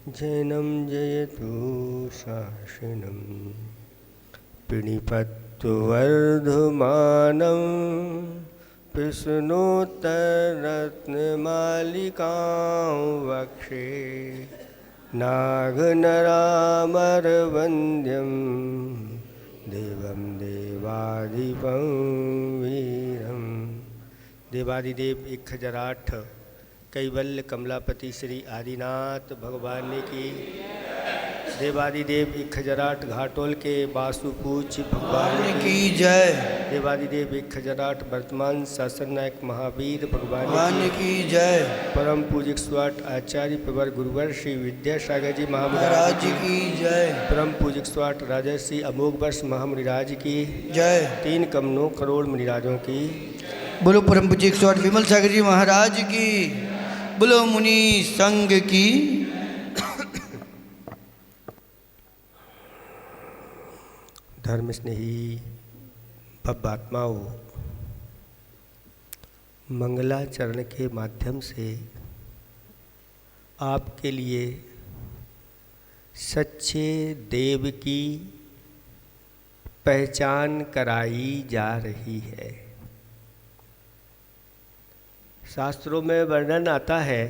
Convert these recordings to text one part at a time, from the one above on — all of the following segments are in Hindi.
जैनं जयतु शासनं पिणिपत्तु वर्धमानं विष्णोत्तरत्नमालिकां वक्षे नागनरामरवन्द्यं देवं देवाधिपं वीरं। देवादिदेव 1008 कैवल्य कमलापति श्री आदिनाथ भगवान की। देवादिदेव 1008 घाटोल के वासुपूज्य भगवान की जय। देवादिदेव 1008 वर्तमान शासन नायक महावीर भगवान की जय। परम पूज्य 108 आचार्य प्रवर गुरुवर श्री विद्यासागर जी महाराज की जय। परम पूज्य 108 राजर्षि अमोघ वर्ष महामुनिराज की जय। 3 करोड़ करोड़ मुनिराजों की। बोलो परम पूज्य 108 विमल सागर जी महाराज की। बोलो मुनि संघ की। धर्म स्नेही भव्यात्माओं, मंगलाचरण के माध्यम से आपके लिए सच्चे देव की पहचान कराई जा रही है। शास्त्रों में वर्णन आता है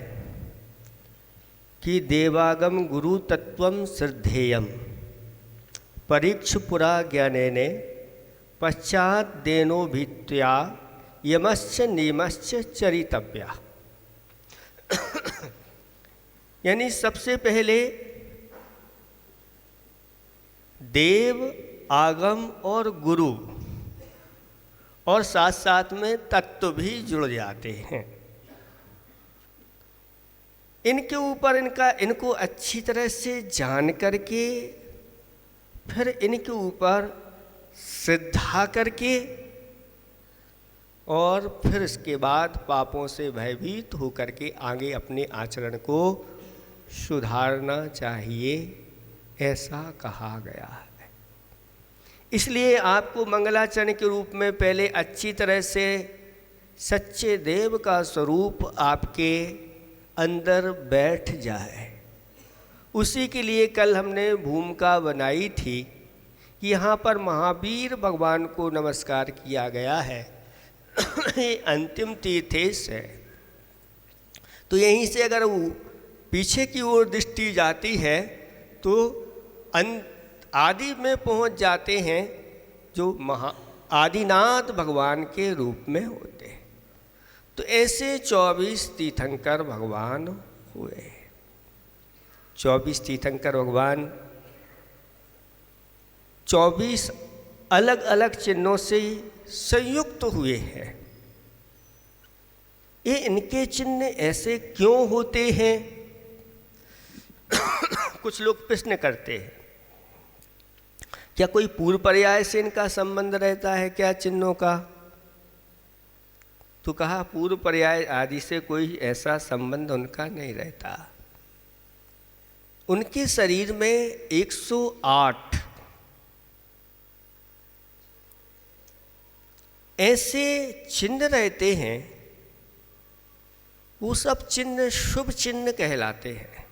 कि देवागम गुरु तत्वम श्रद्धेयम परीक्षपुरा ज्ञानेने पश्चात देनो भित्या यमश्च नियमश्च चरितव्या। यानी सबसे पहले देव, आगम और गुरु और साथ साथ में तत्व भी जुड़ जाते हैं। इनके ऊपर इनको अच्छी तरह से जान करके फिर इनके ऊपर श्रद्धा करके और फिर इसके बाद पापों से भयभीत होकर के आगे अपने आचरण को सुधारना चाहिए, ऐसा कहा गया है। इसलिए आपको मंगलाचरण के रूप में पहले अच्छी तरह से सच्चे देव का स्वरूप आपके अंदर बैठ जाए। उसी के लिए कल हमने भूमिका बनाई थी कि यहाँ पर महावीर भगवान को नमस्कार किया गया है। ये अंतिम तीर्थेश है। तो यहीं से अगर वो पीछे की ओर दृष्टि जाती है तो आदि में पहुंच जाते हैं, जो आदिनाथ भगवान के रूप में होते हैं। तो ऐसे 24 तीर्थंकर भगवान हुए। 24 तीर्थंकर भगवान 24 अलग अलग चिन्हों से संयुक्त हुए हैं। ये इनके चिन्ह ऐसे क्यों होते हैं? कुछ लोग प्रश्न करते हैं, क्या कोई पूर्व पर्याय से इनका संबंध रहता है क्या चिन्हों का? तो कहा पूर्व पर्याय आदि से कोई ऐसा संबंध उनका नहीं रहता। उनके शरीर में 108 ऐसे चिन्ह रहते हैं। वो सब चिन्ह शुभ चिन्ह कहलाते हैं।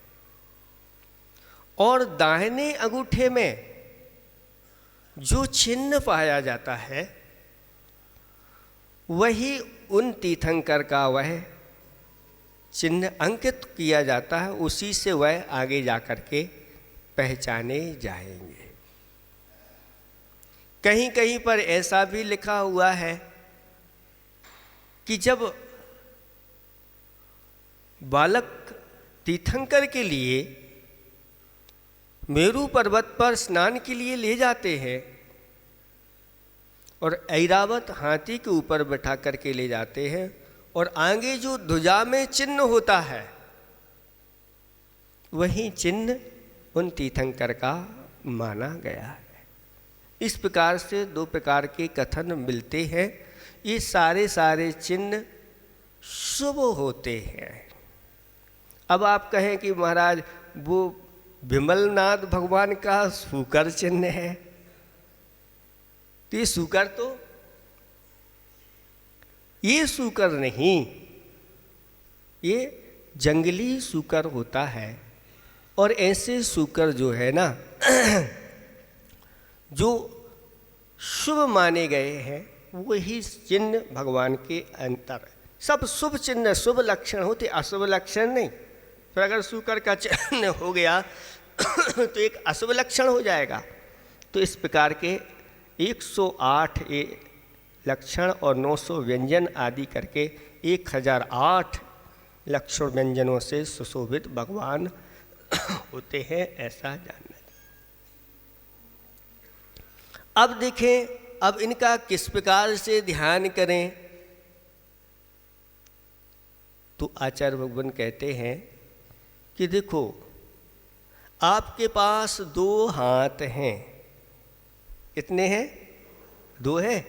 और दाहिने अंगूठे में जो चिन्ह पाया जाता है वही उन तीर्थंकर का वह चिन्ह अंकित किया जाता है। उसी से वह आगे जाकर के पहचाने जाएंगे। कहीं कहीं पर ऐसा भी लिखा हुआ है कि जब बालक तीर्थंकर के लिए मेरू पर्वत पर स्नान के लिए ले जाते हैं और ऐरावत हाथी के ऊपर बैठा करके ले जाते हैं, और आगे जो ध्वजा में चिन्ह होता है वही चिन्ह उन तीर्थंकर का माना गया है। इस प्रकार से 2 प्रकार के कथन मिलते हैं। ये सारे चिन्ह शुभ होते हैं। अब आप कहें कि महाराज वो विमलनाथ भगवान का सूकर चिन्ह है, तो ये सूकर तो ये सूकर नहीं, ये जंगली सूकर होता है। और ऐसे सूकर जो है ना जो शुभ माने गए हैं, वही चिन्ह भगवान के अंतर। सब शुभ चिन्ह शुभ लक्षण होते, अशुभ लक्षण नहीं। फिर अगर सूकर का चिन्ह हो गया तो एक अशुभ लक्षण हो जाएगा। तो इस प्रकार के 108 लक्षण और 900 व्यंजन आदि करके 1008 लक्षण व्यंजनों से सुशोभित भगवान होते हैं, ऐसा जानना। अब देखें, अब इनका किस प्रकार से ध्यान करें। तो आचार्य भगवान कहते हैं कि देखो, आपके पास 2 हाथ हैं। कितने हैं? 2 हैं,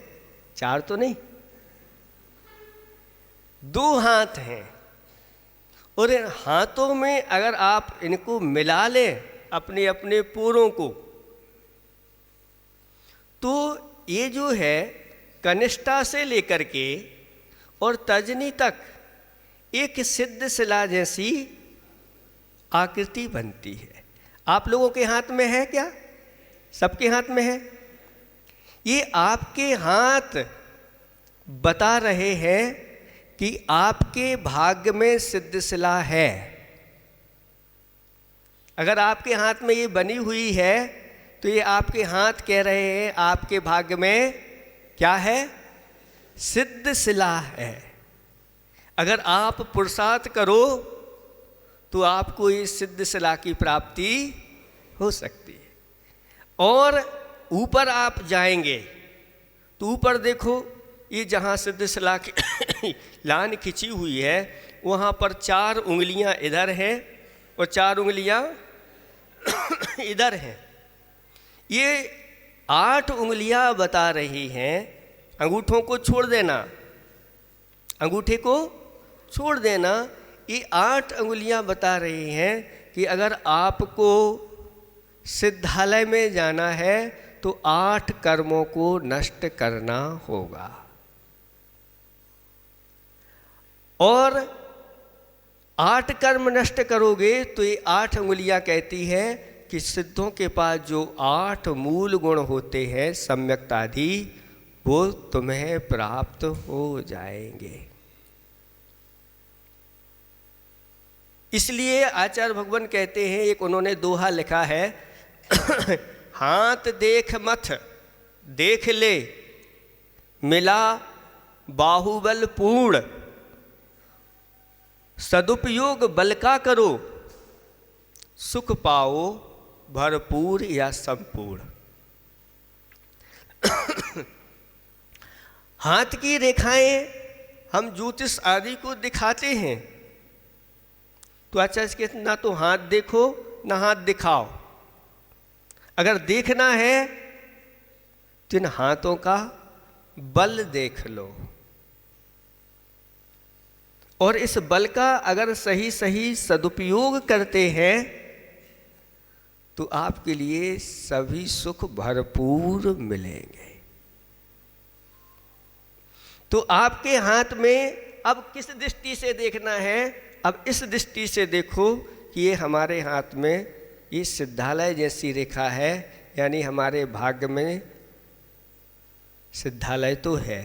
4 तो नहीं। 2 हाथ हैं और इन हाथों में अगर आप इनको मिला लें अपने अपने पूरों को, तो ये जो है कनिष्ठा से लेकर के और तर्जनी तक एक सिद्ध शिला जैसी आकृति बनती है। आप लोगों के हाथ में है क्या? सबके हाथ में है। ये आपके हाथ बता रहे हैं कि आपके भाग्य में सिद्ध शिला है। अगर आपके हाथ में ये बनी हुई है तो ये आपके हाथ कह रहे हैं आपके भाग्य में क्या है? सिद्ध शिला है। अगर आप पुरुषार्थ करो तो आपको इस सिद्ध शिला की प्राप्ति हो सकती है। और ऊपर आप जाएंगे तो ऊपर देखो, ये जहाँ सिद्ध शिला की लान खिंची हुई है, वहाँ पर 4 उंगलियाँ इधर हैं और 4 उंगलियाँ इधर हैं। ये 8 उंगलियाँ बता रही हैं। अंगूठों को छोड़ देना, अंगूठे को छोड़ देना। ये 8 उंगलियाँ बता रही हैं कि अगर आपको सिद्धालय में जाना है तो 8 कर्मों को नष्ट करना होगा। और 8 कर्म नष्ट करोगे तो ये 8 उंगलियाँ कहती है कि सिद्धों के पास जो 8 मूल गुण होते हैं सम्यक्तादि, वो तुम्हें प्राप्त हो जाएंगे। इसलिए आचार्य भगवान कहते हैं, एक उन्होंने दोहा लिखा है हाथ देख मथ देख ले मिला बाहुबल पूर्ण, सदुपयोग बल का करो सुख पाओ भरपूर या संपूर्ण। हाथ की रेखाएं हम ज्योतिष आदि को दिखाते हैं तो आचार्य कहते ना तो हाथ देखो ना हाथ दिखाओ। अगर देखना है तो इन हाथों का बल देख लो, और इस बल का अगर सही सही सदुपयोग करते हैं तो आपके लिए सभी सुख भरपूर मिलेंगे। तो आपके हाथ में अब किस दृष्टि से देखना है? अब इस दृष्टि से देखो कि ये हमारे हाथ में ये सिद्धालय जैसी रेखा है, यानी हमारे भाग्य में सिद्धालय तो है,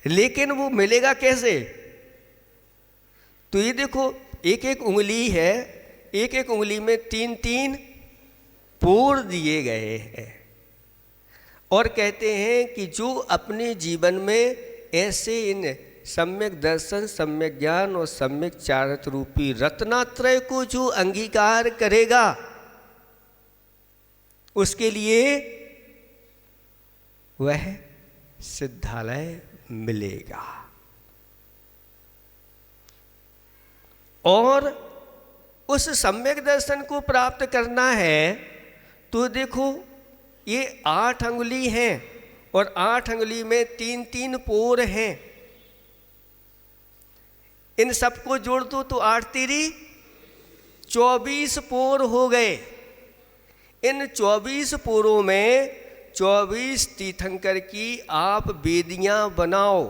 लेकिन वो मिलेगा कैसे? तो ये देखो, एक एक उंगली है, एक एक उंगली में 3-3 पोर दिए गए हैं। और कहते हैं कि जो अपने जीवन में ऐसे इन सम्यक दर्शन, सम्यक ज्ञान और सम्यक चारित्र रूपी रत्नात्रय को जो अंगीकार करेगा, उसके लिए वह सिद्धालय मिलेगा। और उस सम्यक दर्शन को प्राप्त करना है तो देखो, ये 8 अंगुली हैं और 8 अंगुली में 3-3 पोर हैं। इन सबको जोड़ दो तो 8 तिरी 24 पोर हो गए। इन 24 पोरों में 24 तीर्थंकर की आप वेदियां बनाओ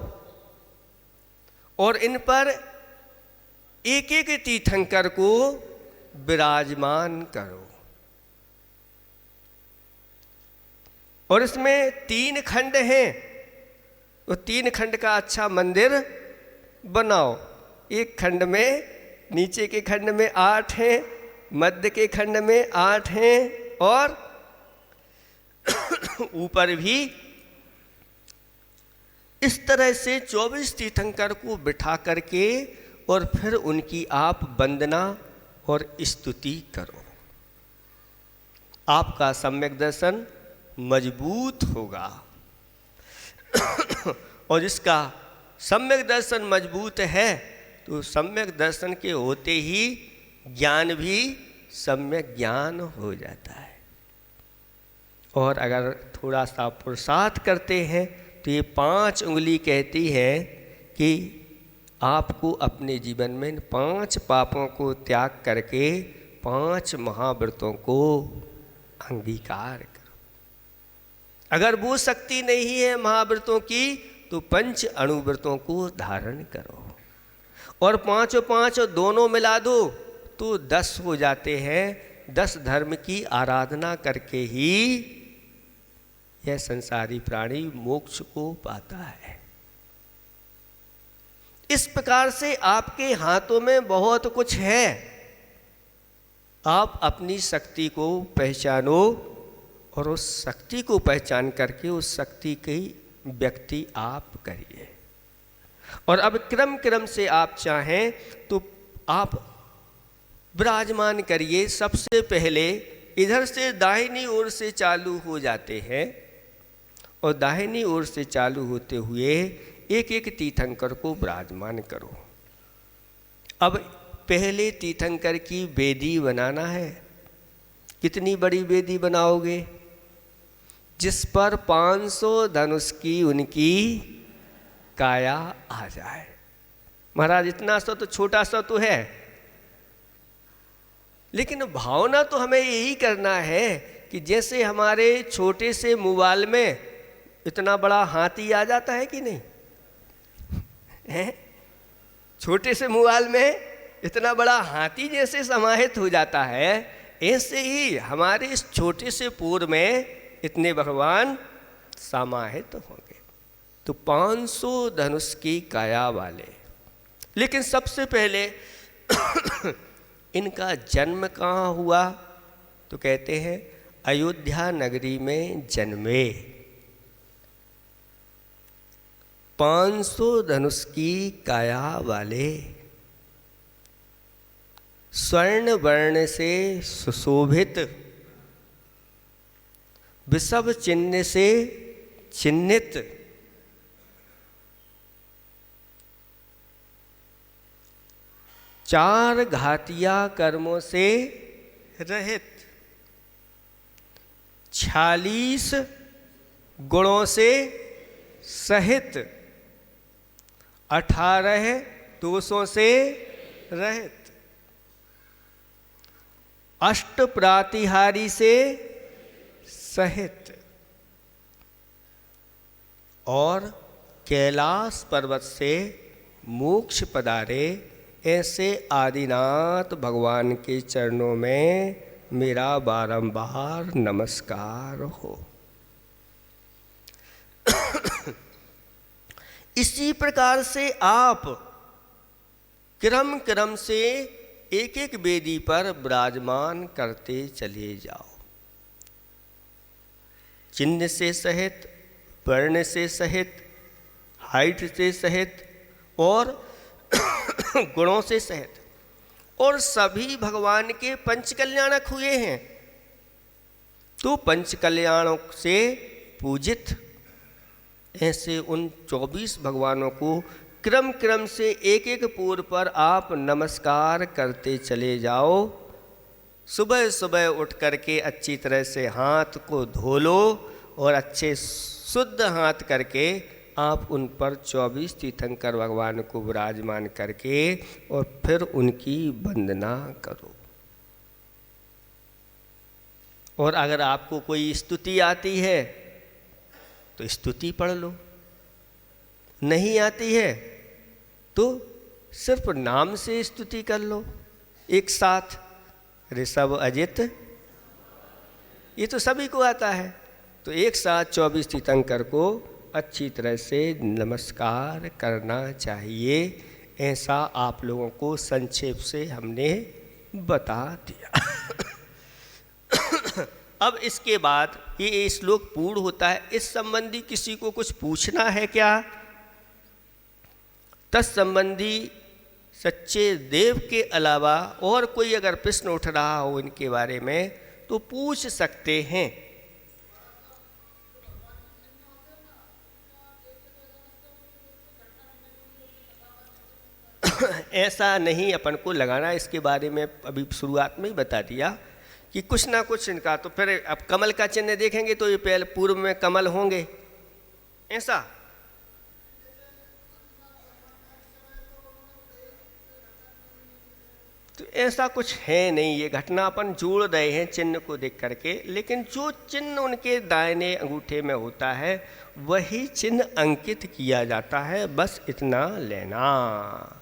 और इन पर एक एक तीर्थंकर को विराजमान करो। और इसमें 3 खंड हैं, तो 3 खंड का अच्छा मंदिर बनाओ। एक खंड में, नीचे के खंड में 8 हैं, मध्य के खंड में 8 हैं, और ऊपर भी। इस तरह से 24 तीर्थंकर को बिठा करके और फिर उनकी आप वंदना और स्तुति करो। आपका सम्यक दर्शन मजबूत होगा। और जिसका सम्यक दर्शन मजबूत है, तो सम्यक दर्शन के होते ही ज्ञान भी सम्यक ज्ञान हो जाता है। और अगर थोड़ा सा पुरुषार्थ करते हैं तो ये 5 उंगली कहती है कि आपको अपने जीवन में इन 5 पापों को त्याग करके 5 महाव्रतों को अंगीकार करो। अगर वो शक्ति नहीं है महाव्रतों की, तो 5 अणुव्रतों को धारण करो। और 5 दोनों मिला दो तो 10 हो जाते हैं। 10 धर्म की आराधना करके ही यह संसारी प्राणी मोक्ष को पाता है। इस प्रकार से आपके हाथों में बहुत कुछ है। आप अपनी शक्ति को पहचानो और उस शक्ति को पहचान करके उस शक्ति की व्यक्ति आप करिए। और अब क्रम क्रम से आप चाहें तो आप विराजमान करिए। सबसे पहले इधर से दाहिनी ओर से चालू हो जाते हैं, और दाहिनी ओर से चालू होते हुए एक एक तीर्थंकर को विराजमान करो। अब पहले तीर्थंकर की वेदी बनाना है। कितनी बड़ी वेदी बनाओगे? जिस पर 500 धनुष की उनकी काया आ जाए। महाराज इतना सा तो छोटा सा तो है, लेकिन भावना तो हमें यही करना है कि जैसे हमारे छोटे से मोबाइल में इतना बड़ा हाथी आ जाता है कि नहीं है? छोटे से मोबाइल में इतना बड़ा हाथी जैसे समाहित हो जाता है, ऐसे ही हमारे इस छोटे से पूर में इतने भगवान समाहित होंगे। तो 500 धनुष की काया वाले। लेकिन सबसे पहले इनका जन्म कहाँ हुआ? तो कहते हैं अयोध्या नगरी में जन्मे। 500 धनुष की काया वाले, स्वर्ण वर्ण से सुशोभित, वृषभ चिन्ह से चिन्हित, चार घातिया कर्मों से रहित, 46 गुणों से सहित, 18 दोषों से रहित, अष्ट प्रातिहारी से सहित, और कैलाश पर्वत से मोक्ष पधारे, ऐसे आदिनाथ भगवान के चरणों में मेरा बारंबार नमस्कार हो। इसी प्रकार से आप क्रम क्रम से एक एक वेदी पर विराजमान करते चले जाओ। चिन्ह से सहित, वर्ण से सहित, हाइट से सहित और गुणों से सहित, और सभी भगवान के पंचकल्याणक हुए हैं। तो पंचकल्याणों से पूजित ऐसे उन 24 भगवानों को क्रम क्रम से एक एक पूर पर आप नमस्कार करते चले जाओ। सुबह सुबह उठ करके अच्छी तरह से हाथ को धो लो और अच्छे शुद्ध हाथ करके आप उन पर 24 तीर्थंकर भगवान को विराजमान करके और फिर उनकी वंदना करो। और अगर आपको कोई स्तुति आती है तो स्तुति पढ़ लो, नहीं आती है तो सिर्फ नाम से स्तुति कर लो एक साथ। ऋषभ अजित, ये तो सभी को आता है। तो एक साथ 24 तीर्थंकर को अच्छी तरह से नमस्कार करना चाहिए, ऐसा आप लोगों को संक्षेप से हमने बता दिया। अब इसके बाद ये श्लोक पूर्ण होता है। इस संबंधी किसी को कुछ पूछना है क्या? तत्संबंधी सच्चे देव के अलावा और कोई अगर प्रश्न उठ रहा हो इनके बारे में तो पूछ सकते हैं। ऐसा नहीं अपन को लगाना, इसके बारे में अभी शुरुआत में ही बता दिया कि कुछ ना कुछ इनका। तो फिर अब कमल का चिन्ह देखेंगे तो ये पहले पूर्व में कमल होंगे, ऐसा तो ऐसा कुछ है नहीं। ये घटना अपन जोड़ रहे हैं चिन्ह को देख करके, लेकिन जो चिन्ह उनके दाहिने अंगूठे में होता है वही चिन्ह अंकित किया जाता है, बस इतना लेना।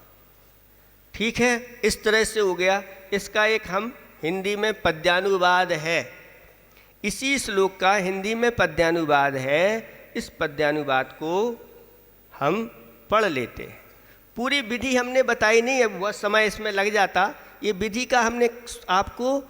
ठीक है, इस तरह से हो गया। इसका एक हम हिंदी में पद्यानुवाद है, इसी श्लोक का हिंदी में पद्यानुवाद है। इस पद्यानुवाद को हम पढ़ लेते हैं। पूरी विधि हमने बताई नहीं है, वह समय इसमें लग जाता। ये विधि का हमने आपको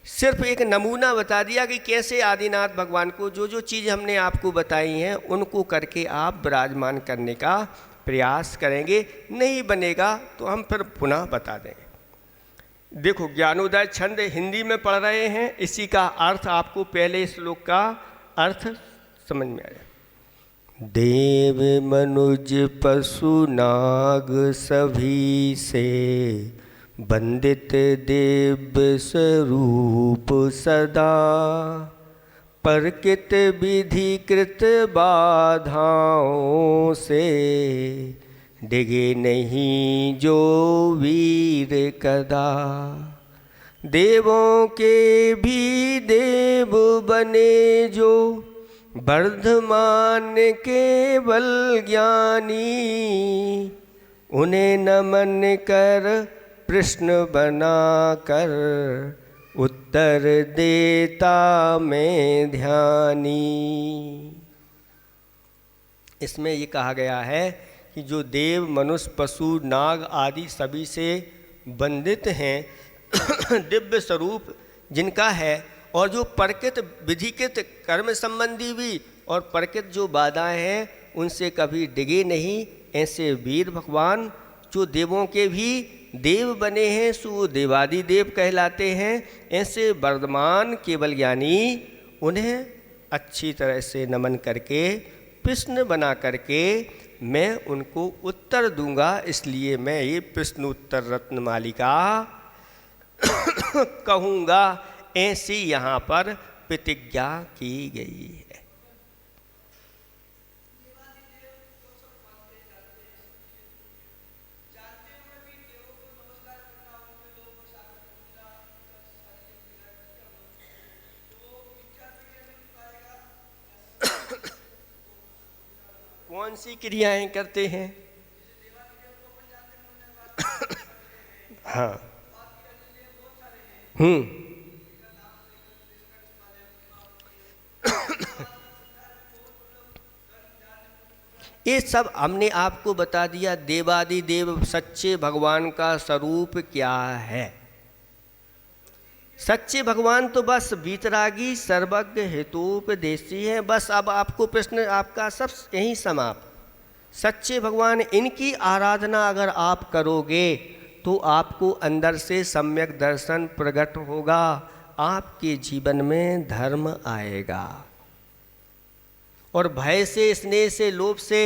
सिर्फ एक नमूना बता दिया कि कैसे आदिनाथ भगवान को जो जो चीज़ हमने आपको बताई हैं उनको करके आप विराजमान करने का प्रयास करेंगे। नहीं बनेगा तो हम फिर पुनः बता देंगे। देखो, ज्ञानोदय छंद हिंदी में पढ़ रहे हैं, इसी का अर्थ आपको पहले श्लोक का अर्थ समझ में आया। देव मनुज पशु नाग सभी से वंदित दिव्य स्वरूप सदा, परकित विधिकृत बाधाओं से डिगे नहीं जो वीर कदा। देवों के भी देव बने जो वर्धमान केवल ज्ञानी, उन्हें नमन कर प्रश्न बना कर उत्तर देता मैं ध्यानी। इसमें ये कहा गया है कि जो देव मनुष्य पशु नाग आदि सभी से बंधित हैं दिव्य स्वरूप जिनका है, और जो परकित विधिकृत कर्म संबंधी भी और परकित जो बाधाएं हैं उनसे कभी डिगे नहीं, ऐसे वीर भगवान जो देवों के भी देव बने हैं सो देवादि देव कहलाते हैं। ऐसे वर्धमान केवल ज्ञानी उन्हें अच्छी तरह से नमन करके प्रश्न बना करके मैं उनको उत्तर दूंगा। इसलिए मैं ये प्रश्न उत्तर रत्न मालिका कहूँगा, ऐसी यहाँ पर प्रतिज्ञा की गई है। कौन सी क्रियाएं करते हैं? हाँ, ये सब हमने आपको बता दिया। देवादि देव सच्चे भगवान का स्वरूप क्या है। सच्चे भगवान तो बस वीतरागी सर्वज्ञ हेतुपदेशी है। बस अब आपको प्रश्न आपका सब यहीं समाप्त। सच्चे भगवान इनकी आराधना अगर आप करोगे तो आपको अंदर से सम्यक दर्शन प्रकट होगा, आपके जीवन में धर्म आएगा। और भय से, स्नेह से, लोभ से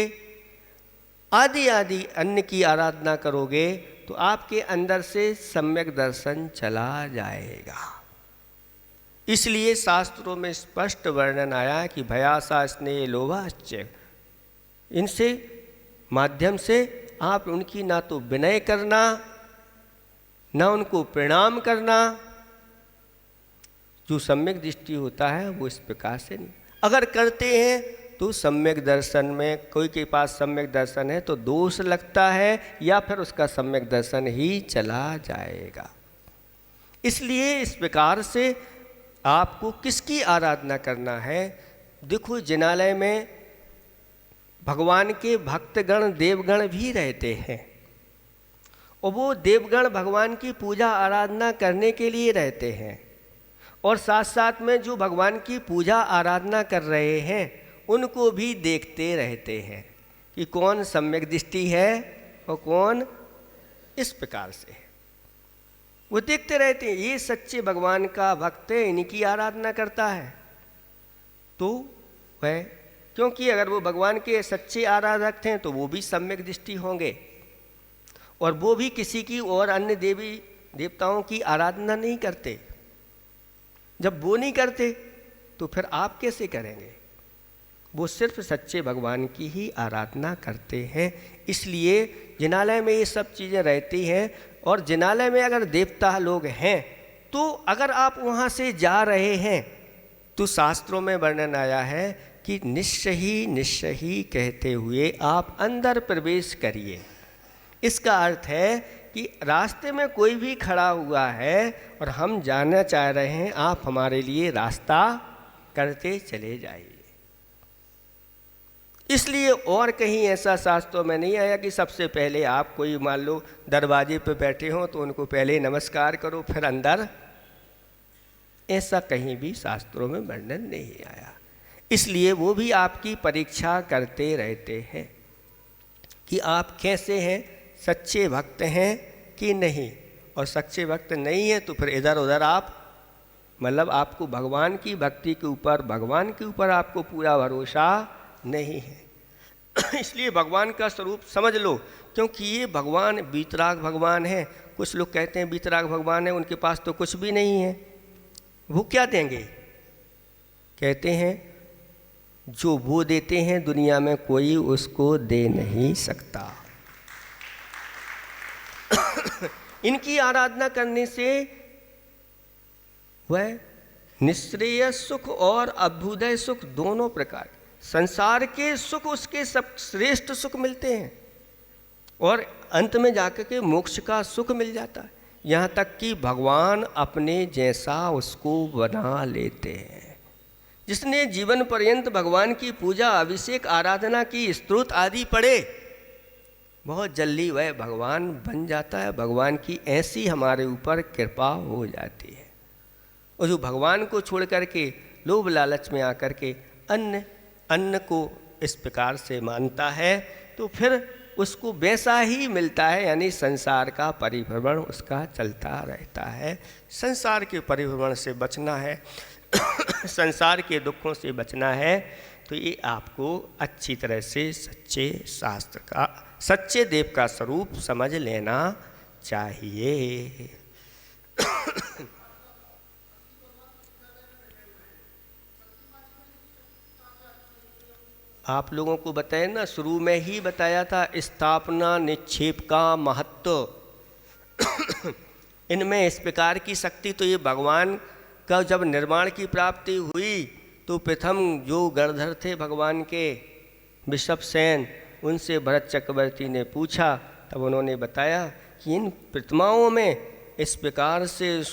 आदि आदि अन्य की आराधना करोगे तो आपके अंदर से सम्यक दर्शन चला जाएगा। इसलिए शास्त्रों में स्पष्ट वर्णन आया कि भयासा स्नेह लोभाश्च, इनसे माध्यम से आप उनकी ना तो विनय करना ना उनको प्रणाम करना। जो सम्यक दृष्टि होता है वो इस प्रकार से नहीं। अगर करते हैं तो सम्यक दर्शन में, कोई के पास सम्यक दर्शन है तो दोष लगता है या फिर उसका सम्यक दर्शन ही चला जाएगा। इसलिए इस प्रकार से आपको किसकी आराधना करना है। देखो, जिनालय में भगवान के भक्तगण देवगण भी रहते हैं, और वो देवगण भगवान की पूजा आराधना करने के लिए रहते हैं, और साथ साथ में जो भगवान की पूजा आराधना कर रहे हैं उनको भी देखते रहते हैं कि कौन सम्यक दृष्टि है और कौन इस प्रकार से है। वो देखते रहते हैं, ये सच्चे भगवान का भक्त है, इनकी आराधना करता है। तो वह, क्योंकि अगर वो भगवान के सच्चे आराधक हैं तो वो भी सम्यक दृष्टि होंगे, और वो भी किसी की और अन्य देवी देवताओं की आराधना नहीं करते। जब वो नहीं करते तो फिर आप कैसे करेंगे। वो सिर्फ सच्चे भगवान की ही आराधना करते हैं। इसलिए जिनालय में ये सब चीज़ें रहती हैं, और जिनालय में अगर देवता लोग हैं तो अगर आप वहाँ से जा रहे हैं तो शास्त्रों में वर्णन आया है कि निश्चय ही कहते हुए आप अंदर प्रवेश करिए। इसका अर्थ है कि रास्ते में कोई भी खड़ा हुआ है और हम जाना चाह रहे हैं, आप हमारे लिए रास्ता करते चले जाइए। इसलिए और कहीं ऐसा शास्त्रों में नहीं आया कि सबसे पहले आप कोई मान लो दरवाजे पे बैठे हो तो उनको पहले नमस्कार करो फिर अंदर, ऐसा कहीं भी शास्त्रों में वर्णन नहीं आया। इसलिए वो भी आपकी परीक्षा करते रहते हैं कि आप कैसे हैं, सच्चे भक्त हैं कि नहीं। और सच्चे भक्त नहीं है तो फिर इधर उधर आप, मतलब आपको भगवान की भक्ति के ऊपर, भगवान के ऊपर आपको पूरा भरोसा नहीं है। इसलिए भगवान का स्वरूप समझ लो, क्योंकि ये भगवान वीतराग भगवान है। कुछ लोग कहते हैं वीतराग भगवान है, उनके पास तो कुछ भी नहीं है, वो क्या देंगे। कहते हैं जो वो देते हैं दुनिया में कोई उसको दे नहीं सकता। इनकी आराधना करने से वह निश्रेय सुख और अभ्युदय सुख दोनों प्रकार, संसार के सुख उसके सब श्रेष्ठ सुख मिलते हैं, और अंत में जाकर के मोक्ष का सुख मिल जाता है। यहाँ तक कि भगवान अपने जैसा उसको बना लेते हैं। जिसने जीवन पर्यंत भगवान की पूजा, अभिषेक, आराधना की, स्तोत्र आदि पढ़े, बहुत जल्दी वह भगवान बन जाता है। भगवान की ऐसी हमारे ऊपर कृपा हो जाती है। और जो भगवान को छोड़ करके लोभ लालच में आकर के अन्न को इस प्रकार से मानता है तो फिर उसको वैसा ही मिलता है, यानी संसार का परिभ्रमण उसका चलता रहता है। संसार के परिभ्रमण से बचना है, संसार के दुखों से बचना है, तो ये आपको अच्छी तरह से सच्चे शास्त्र का, सच्चे देव का स्वरूप समझ लेना चाहिए। आप लोगों को बताया ना, शुरू में ही बताया था स्थापना निक्षेप का महत्व। इनमें इस प्रकार की शक्ति, तो ये भगवान का जब निर्माण की प्राप्ति हुई तो प्रथम जो गणधर थे भगवान के, विषभसेन, उनसे भरत चक्रवर्ती ने पूछा, तब उन्होंने बताया कि इन प्रतिमाओं में इस प्रकार से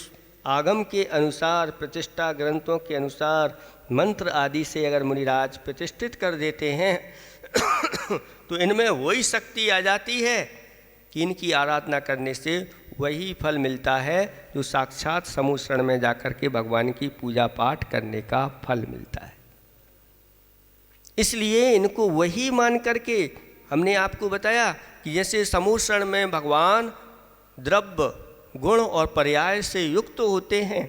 आगम के अनुसार, प्रतिष्ठा ग्रंथों के अनुसार, मंत्र आदि से अगर मुनिराज प्रतिष्ठित कर देते हैं तो इनमें वही शक्ति आ जाती है कि इनकी आराधना करने से वही फल मिलता है जो साक्षात समूह शरण में जाकर के भगवान की पूजा पाठ करने का फल मिलता है। इसलिए इनको वही मान करके हमने आपको बताया कि जैसे समूह शरण में भगवान द्रव्य, गुण और पर्याय से युक्त होते हैं,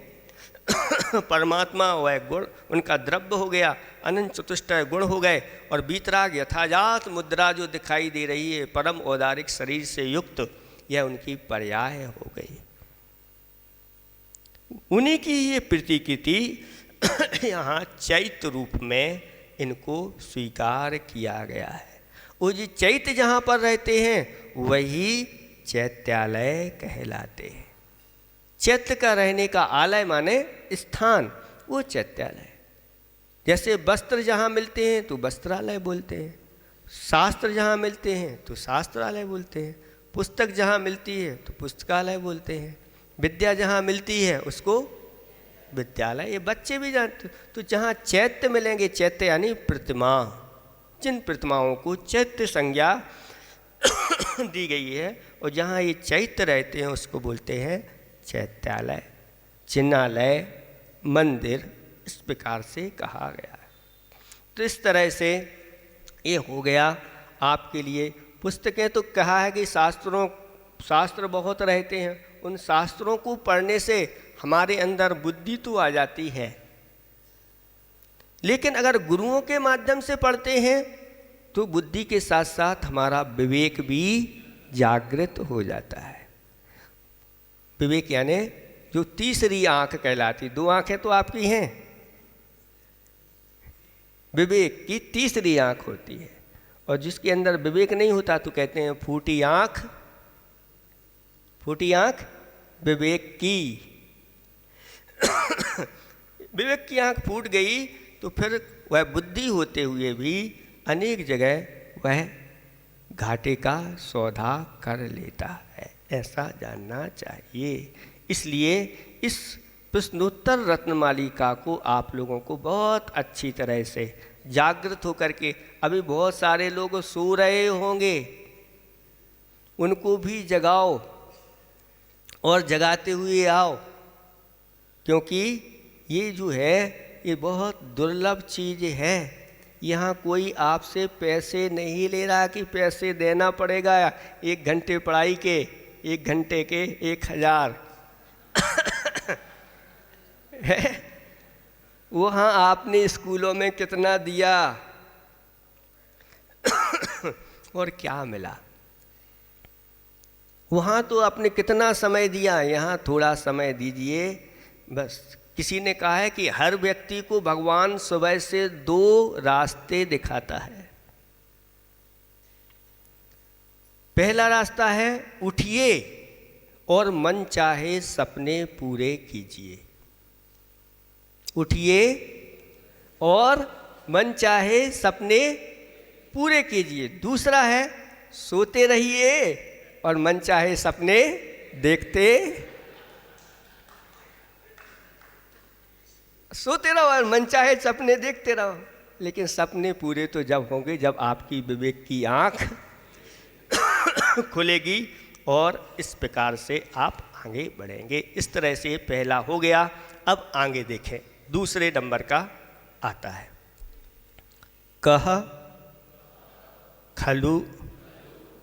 परमात्मा वह गुण उनका द्रव्य हो गया, अनंत चतुष्टय गुण हो गए, और वीतराग यथाजात मुद्रा जो दिखाई दे रही है परम औदारिक शरीर से युक्त, यह उनकी पर्याय हो गई। उन्हीं की ये प्रतिकृति यहाँ चैत्य रूप में इनको स्वीकार किया गया है। वो जो चैत्य जहाँ पर रहते हैं वही चैत्यालय कहलाते हैं। चैत्य का रहने का आलय माने स्थान, वो चैत्यालय। जैसे वस्त्र जहाँ मिलते हैं तो वस्त्रालय बोलते हैं, शास्त्र जहाँ मिलते हैं तो शास्त्रालय बोलते हैं, पुस्तक जहाँ मिलती है तो पुस्तकालय बोलते हैं, विद्या जहाँ मिलती है उसको विद्यालय, ये बच्चे भी जानते। तो जहाँ चैत्य मिलेंगे, चैत्य यानी प्रतिमा, जिन प्रतिमाओं को चैत्य संज्ञा दी गई है, और जहाँ ये चैत्य रहते हैं उसको बोलते हैं चैत्यालय, चिन्हालय, मंदिर, इस प्रकार से कहा गया है। तो इस तरह से ये हो गया आपके लिए। पुस्तकें तो कहा है कि शास्त्र बहुत रहते हैं, उन शास्त्रों को पढ़ने से हमारे अंदर बुद्धि तो आ जाती है, लेकिन अगर गुरुओं के माध्यम से पढ़ते हैं तो बुद्धि के साथ साथ हमारा विवेक भी जागृत हो जाता है। विवेक यानी जो तीसरी आंख कहलाती, दो आंखें तो आपकी हैं, विवेक की तीसरी आंख होती है, और जिसके अंदर विवेक नहीं होता तो कहते हैं फूटी आंख, फूटी आंख विवेक की। विवेक की आंख फूट गई तो फिर वह बुद्धि होते हुए भी अनेक जगह वह घाटे का सौदा कर लेता है, ऐसा जानना चाहिए। इसलिए इस प्रश्नोत्तर रत्नमालिका को आप लोगों को बहुत अच्छी तरह से जागृत होकर के, अभी बहुत सारे लोग सो रहे होंगे, उनको भी जगाओ और जगाते हुए आओ, क्योंकि ये जो है ये बहुत दुर्लभ चीज़ है। यहाँ कोई आपसे पैसे नहीं ले रहा कि पैसे देना पड़ेगा, 1 घंटे पढ़ाई के, 1 घंटे के 1000 है। वहाँ आपने स्कूलों में कितना दिया और क्या मिला? वहाँ तो आपने कितना समय दिया, यहाँ थोड़ा समय दीजिए बस। किसी ने कहा है कि हर व्यक्ति को भगवान सुबह से 2 रास्ते दिखाता है। पहला रास्ता है उठिए और मन चाहे सपने पूरे कीजिए, उठिए और मन चाहे सपने पूरे कीजिए। दूसरा है सोते रहिए और मन चाहे सपने देखते, सोते रहो और मन चाहे सपने देखते रहो, लेकिन सपने पूरे तो जब होंगे जब आपकी विवेक की आँख खुलेगी, और इस प्रकार से आप आगे बढ़ेंगे। इस तरह से पहला हो गया। अब आगे देखें, दूसरे नंबर का आता है, कह खलु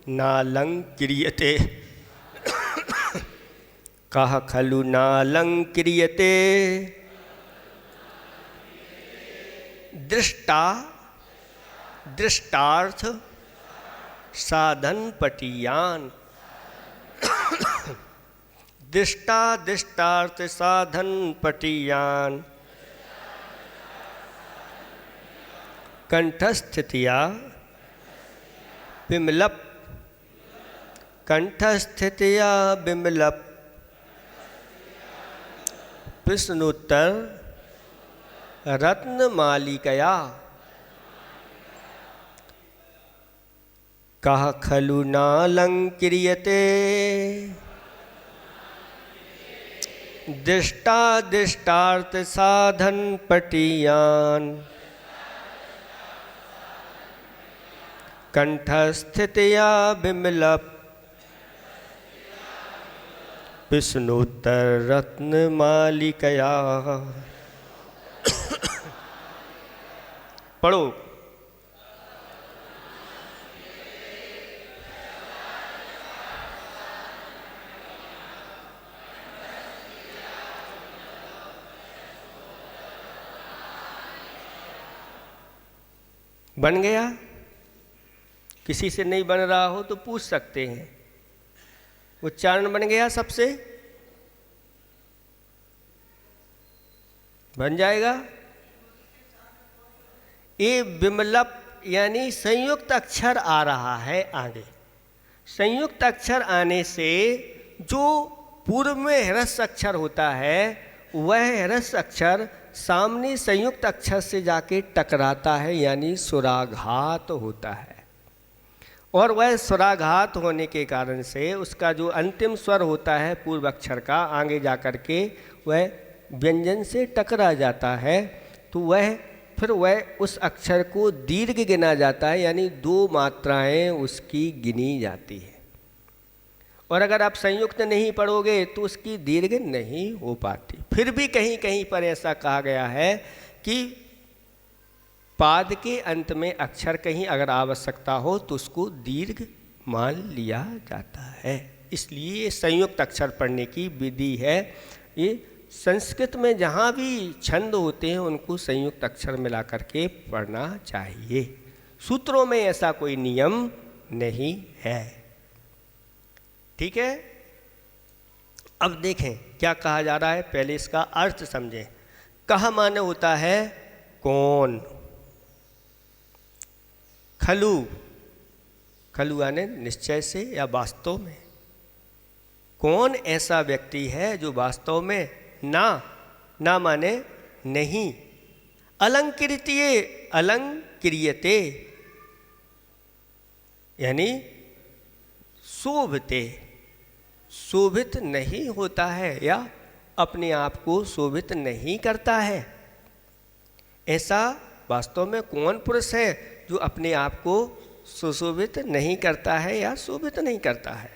नालं क्रियते, कह खलु नालं क्रियते दृष्टा दृष्टार्थ साधन पटीयान, दृष्टा दृष्टार्थ साधन पटीयान, कंठस्थितिया विमलप, कंठस्थितिया विमलप, प्रश्नोत्तर रत्नमालिकया, कह खलु नालं क्रियते दृष्टा दृष्टार्थ साधन पटीयान, कंठस्थितिया विमलप, प्रश्नोत्तर रत्नमालिकया। पढ़ो। बन गया? किसी से नहीं बन रहा हो तो पूछ सकते हैं। उच्चारण बन गया सबसे? बन जाएगा। ये विमलप यानी संयुक्त अक्षर आ रहा है आगे। संयुक्त अक्षर आने से जो पूर्व में ह्रस्व अक्षर होता है वह ह्रस्व अक्षर सामने संयुक्त अक्षर से जाके टकराता है, यानी सुराघात होता है। और वह स्वराघात होने के कारण से उसका जो अंतिम स्वर होता है पूर्व अक्षर का, आगे जा कर के वह व्यंजन से टकरा जाता है, तो फिर वह उस अक्षर को दीर्घ गिना जाता है, यानी 2 मात्राएं उसकी गिनी जाती है। और अगर आप संयुक्त नहीं पढ़ोगे तो उसकी दीर्घ नहीं हो पाती। फिर भी कहीं कहीं पर ऐसा कहा गया है कि पाद के अंत में अक्षर कहीं अगर आवश्यकता हो तो उसको दीर्घ मान लिया जाता है। इसलिए ये संयुक्त अक्षर पढ़ने की विधि है। ये संस्कृत में जहाँ भी छंद होते हैं उनको संयुक्त अक्षर मिला करके पढ़ना चाहिए। सूत्रों में ऐसा कोई नियम नहीं है। ठीक है, अब देखें क्या कहा जा रहा है, पहले इसका अर्थ समझें। कहा माने होता है कौन, खलु, खलु यानी निश्चय से या वास्तव में। कौन ऐसा व्यक्ति है जो वास्तव में ना माने नहीं, अलंकृत्ये अलंक्रियते यानी शोभते, शोभित नहीं होता है या अपने आप को शोभित नहीं करता है। ऐसा वास्तव में कौन पुरुष है जो अपने आप को सुशोभित नहीं करता है या शोभित नहीं करता है,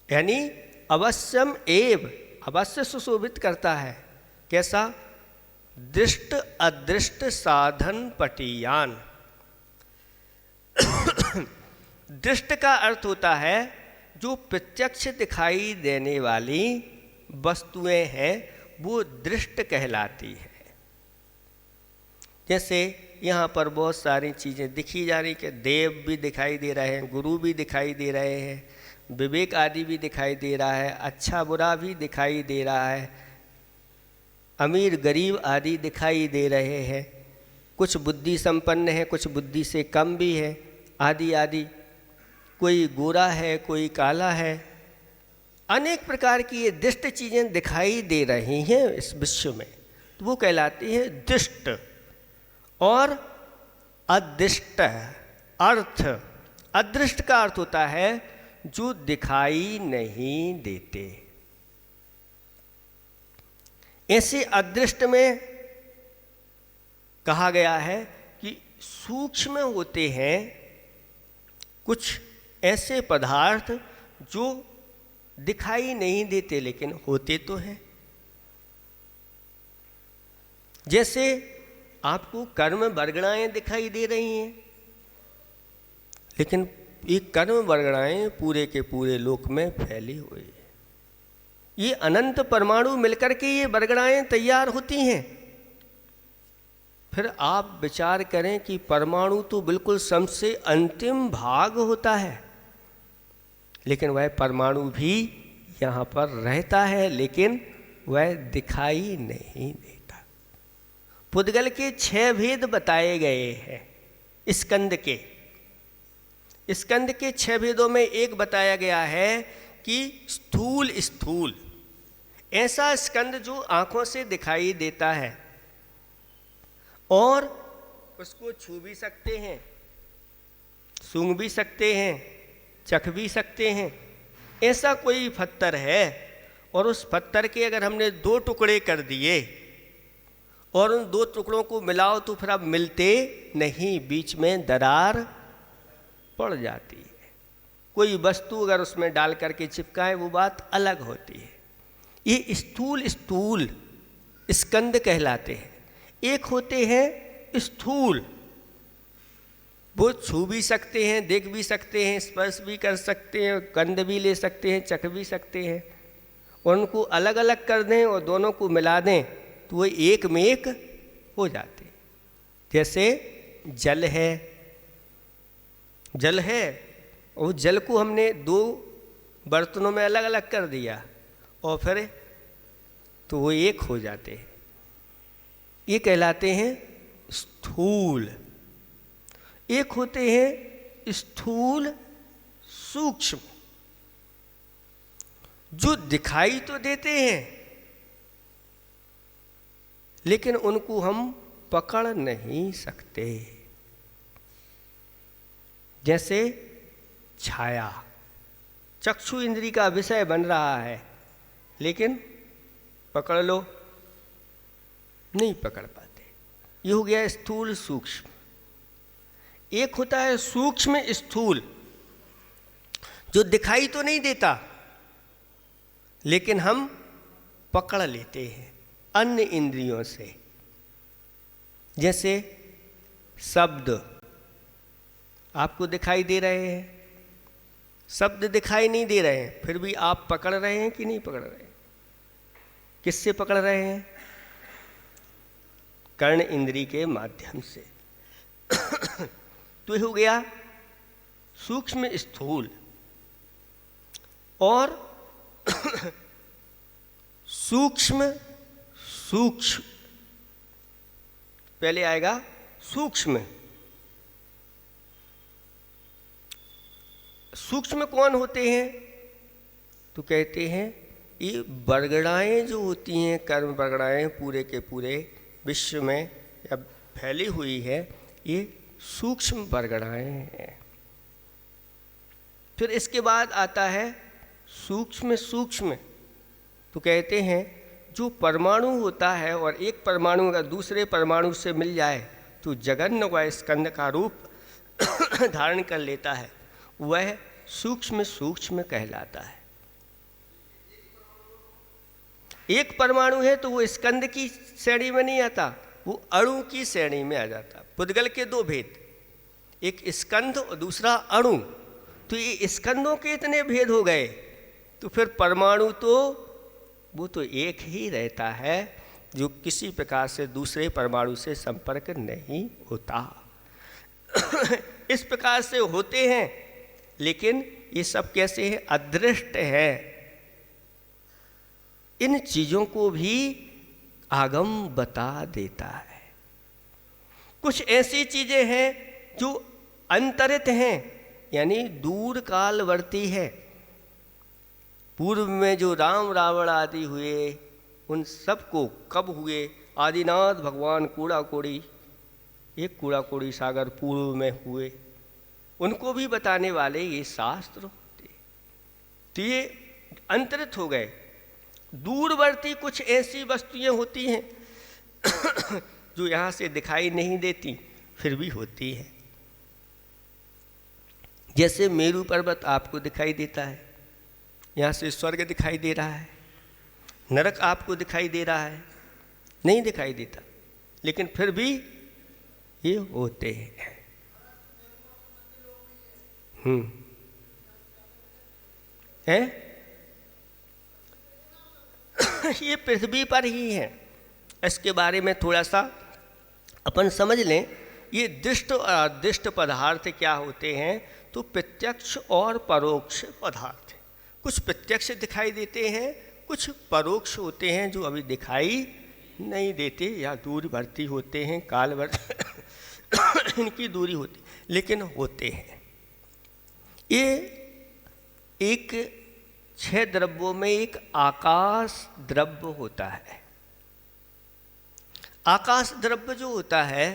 यानी अवश्यम एव, अवश्य सुशोभित करता है। कैसा? दृष्ट अदृष्ट साधन पटियान। दृष्ट का अर्थ होता है जो प्रत्यक्ष दिखाई देने वाली वस्तुएं हैं वो दृष्ट कहलाती है। जैसे यहाँ पर बहुत सारी चीज़ें दिखी जा रही कि देव भी दिखाई दे रहे हैं, गुरु भी दिखाई दे रहे हैं, विवेक आदि भी दिखाई दे रहा है, अच्छा बुरा भी दिखाई दे रहा है, अमीर गरीब आदि दिखाई दे रहे हैं, कुछ बुद्धि संपन्न है, कुछ बुद्धि से कम भी है, आदि आदि, कोई गोरा है, कोई काला है, अनेक प्रकार की ये दृष्ट चीज़ें दिखाई दे रही हैं इस विश्व में, तो वो कहलाती है दृष्ट। और अदृष्ट अर्थ, अदृष्ट का अर्थ होता है जो दिखाई नहीं देते। ऐसे अदृष्ट में कहा गया है कि सूक्ष्म होते हैं कुछ ऐसे पदार्थ जो दिखाई नहीं देते लेकिन होते तो हैं। जैसे आपको कर्म वर्गणाएं दिखाई दे रही हैं, लेकिन ये कर्म वर्गणाएं पूरे के पूरे लोक में फैली हुई है। ये अनंत परमाणु मिलकर के ये वर्गणाएं तैयार होती हैं। फिर आप विचार करें कि परमाणु तो बिल्कुल सबसे अंतिम भाग होता है, लेकिन वह परमाणु भी यहाँ पर रहता है, लेकिन वह दिखाई नहीं देता। पुद्गल के 6 भेद बताए गए हैं स्कंद के। स्कंद के 6 भेदों में एक बताया गया है कि स्थूल स्थूल, ऐसा स्कंद जो आंखों से दिखाई देता है और उसको छू भी सकते हैं, सूंघ भी सकते हैं, चख भी सकते हैं। ऐसा कोई पत्थर है और उस पत्थर के अगर हमने 2 टुकड़े कर दिए और उन 2 टुकड़ों को मिलाओ तो फिर अब मिलते नहीं, बीच में दरार पड़ जाती है। कोई वस्तु अगर उसमें डाल करके चिपकाए वो बात अलग होती है। ये स्थूल स्थूल स्कंद कहलाते हैं। एक होते हैं स्थूल, वो छू भी सकते हैं, देख भी सकते हैं, स्पर्श भी कर सकते हैं, गंध भी ले सकते हैं, चख भी सकते हैं। उनको अलग अलग कर दें और दोनों को मिला दें तो वो एक में एक हो जाते हैं। जैसे जल है, जल है और जल को हमने 2 बर्तनों में अलग अलग कर दिया और फिर तो वो एक हो जाते हैं। ये कहलाते हैं स्थूल। एक होते हैं स्थूल सूक्ष्म, जो दिखाई तो देते हैं लेकिन उनको हम पकड़ नहीं सकते। जैसे छाया चक्षु इंद्री का विषय बन रहा है, लेकिन पकड़ लो नहीं पकड़ पाते। ये हो गया स्थूल सूक्ष्म। एक होता है सूक्ष्म स्थूल, जो दिखाई तो नहीं देता लेकिन हम पकड़ लेते हैं अन्य इंद्रियों से। जैसे शब्द आपको दिखाई दे रहे हैं, शब्द दिखाई नहीं दे रहे हैं, फिर भी आप पकड़ रहे हैं कि नहीं पकड़ रहे हैं? किससे पकड़ रहे हैं? कर्ण इंद्री के माध्यम से। तो ये हो गया सूक्ष्म स्थूल। और सूक्ष्म सूक्ष्म, पहले आएगा सूक्ष्म। सूक्ष्म कौन होते हैं? तो कहते हैं ये बरगड़ाएँ जो होती हैं, कर्म बरगड़ाएँ पूरे के पूरे विश्व में या फैली हुई है, ये सूक्ष्म बरगड़ाएँ हैं। फिर इसके बाद आता है सूक्ष्म सूक्ष्म। तो कहते हैं जो परमाणु होता है और एक परमाणु अगर दूसरे परमाणु से मिल जाए तो जगन्न व स्कंद का रूप धारण कर लेता है, वह सूक्ष्म सूक्ष्म कहलाता है। एक परमाणु है तो वो स्कंद की श्रेणी में नहीं आता, वो अणु की श्रेणी में आ जाता। पुद्गल के दो भेद, एक स्कंद और दूसरा अणु। तो ये स्कंदों के इतने भेद हो गए, तो फिर परमाणु तो वो तो एक ही रहता है, जो किसी प्रकार से दूसरे परमाणु से संपर्क नहीं होता। इस प्रकार से होते हैं, लेकिन ये सब कैसे है? अदृष्ट है। इन चीज़ों को भी आगम बता देता है। कुछ ऐसी चीज़ें हैं जो अंतरित हैं, यानी दूर कालवर्ती है। पूर्व में जो राम रावण आदि हुए, उन सबको कब हुए? आदिनाथ भगवान कूड़ा कोड़ी, एक कूड़ा कोड़ी सागर पूर्व में हुए, उनको भी बताने वाले ये शास्त्र होते। तो ये अंतरित हो गए। दूरवर्ती कुछ ऐसी वस्तुएं होती हैं जो यहाँ से दिखाई नहीं देती, फिर भी होती हैं। जैसे मेरू पर्वत आपको दिखाई देता है, यहाँ से स्वर्ग दिखाई दे रहा है, नरक आपको दिखाई दे रहा है, नहीं दिखाई देता, लेकिन फिर भी ये होते हैं। हैं? ये पृथ्वी पर ही है। इसके बारे में थोड़ा सा अपन समझ लें। ये दृष्ट और अदृष्ट पदार्थ क्या होते हैं? तो प्रत्यक्ष और परोक्ष पदार्थ। कुछ प्रत्यक्ष दिखाई देते हैं, कुछ परोक्ष होते हैं जो अभी दिखाई नहीं देते या दूरवर्ती होते हैं, कालवर्ती इनकी दूरी होती, लेकिन होते हैं। ये एक 6 द्रव्यों में एक आकाश द्रव्य होता है। आकाश द्रव्य जो होता है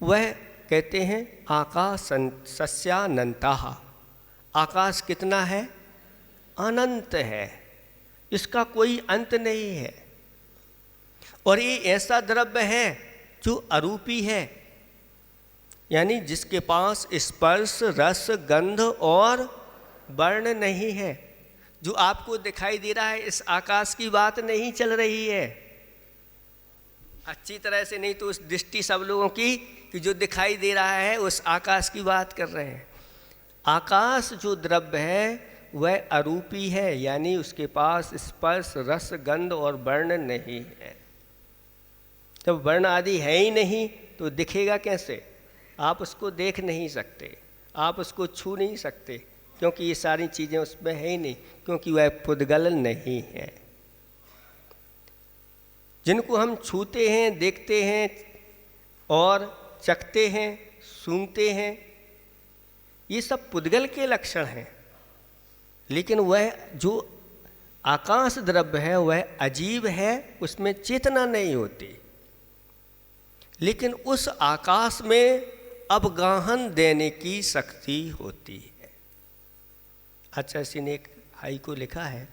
वह कहते हैं आकाश सस्यानंतः। आकाश कितना है? अनंत है, इसका कोई अंत नहीं है। और ये ऐसा द्रव्य है जो अरूपी है, यानी जिसके पास स्पर्श रस गंध और वर्ण नहीं है। जो आपको दिखाई दे रहा है, इस आकाश की बात नहीं चल रही है अच्छी तरह से, नहीं तो उस दृष्टि सब लोगों की कि जो दिखाई दे रहा है उस आकाश की बात कर रहे हैं। आकाश जो द्रव्य है वह अरूपी है, यानी उसके पास स्पर्श रस गंध और वर्ण नहीं है। जब वर्ण आदि है ही नहीं तो दिखेगा कैसे? आप उसको देख नहीं सकते, आप उसको छू नहीं सकते, क्योंकि ये सारी चीज़ें उसमें है ही नहीं, क्योंकि वह पुद्गल नहीं है। जिनको हम छूते हैं, देखते हैं और चखते हैं, सूंघते हैं, ये सब पुद्गल के लक्षण हैं। लेकिन वह जो आकाश द्रव्य है वह अजीब है, उसमें चेतना नहीं होती, लेकिन उस आकाश में अवगाहन देने की शक्ति होती है। आचार्य ने एक हाई को लिखा है,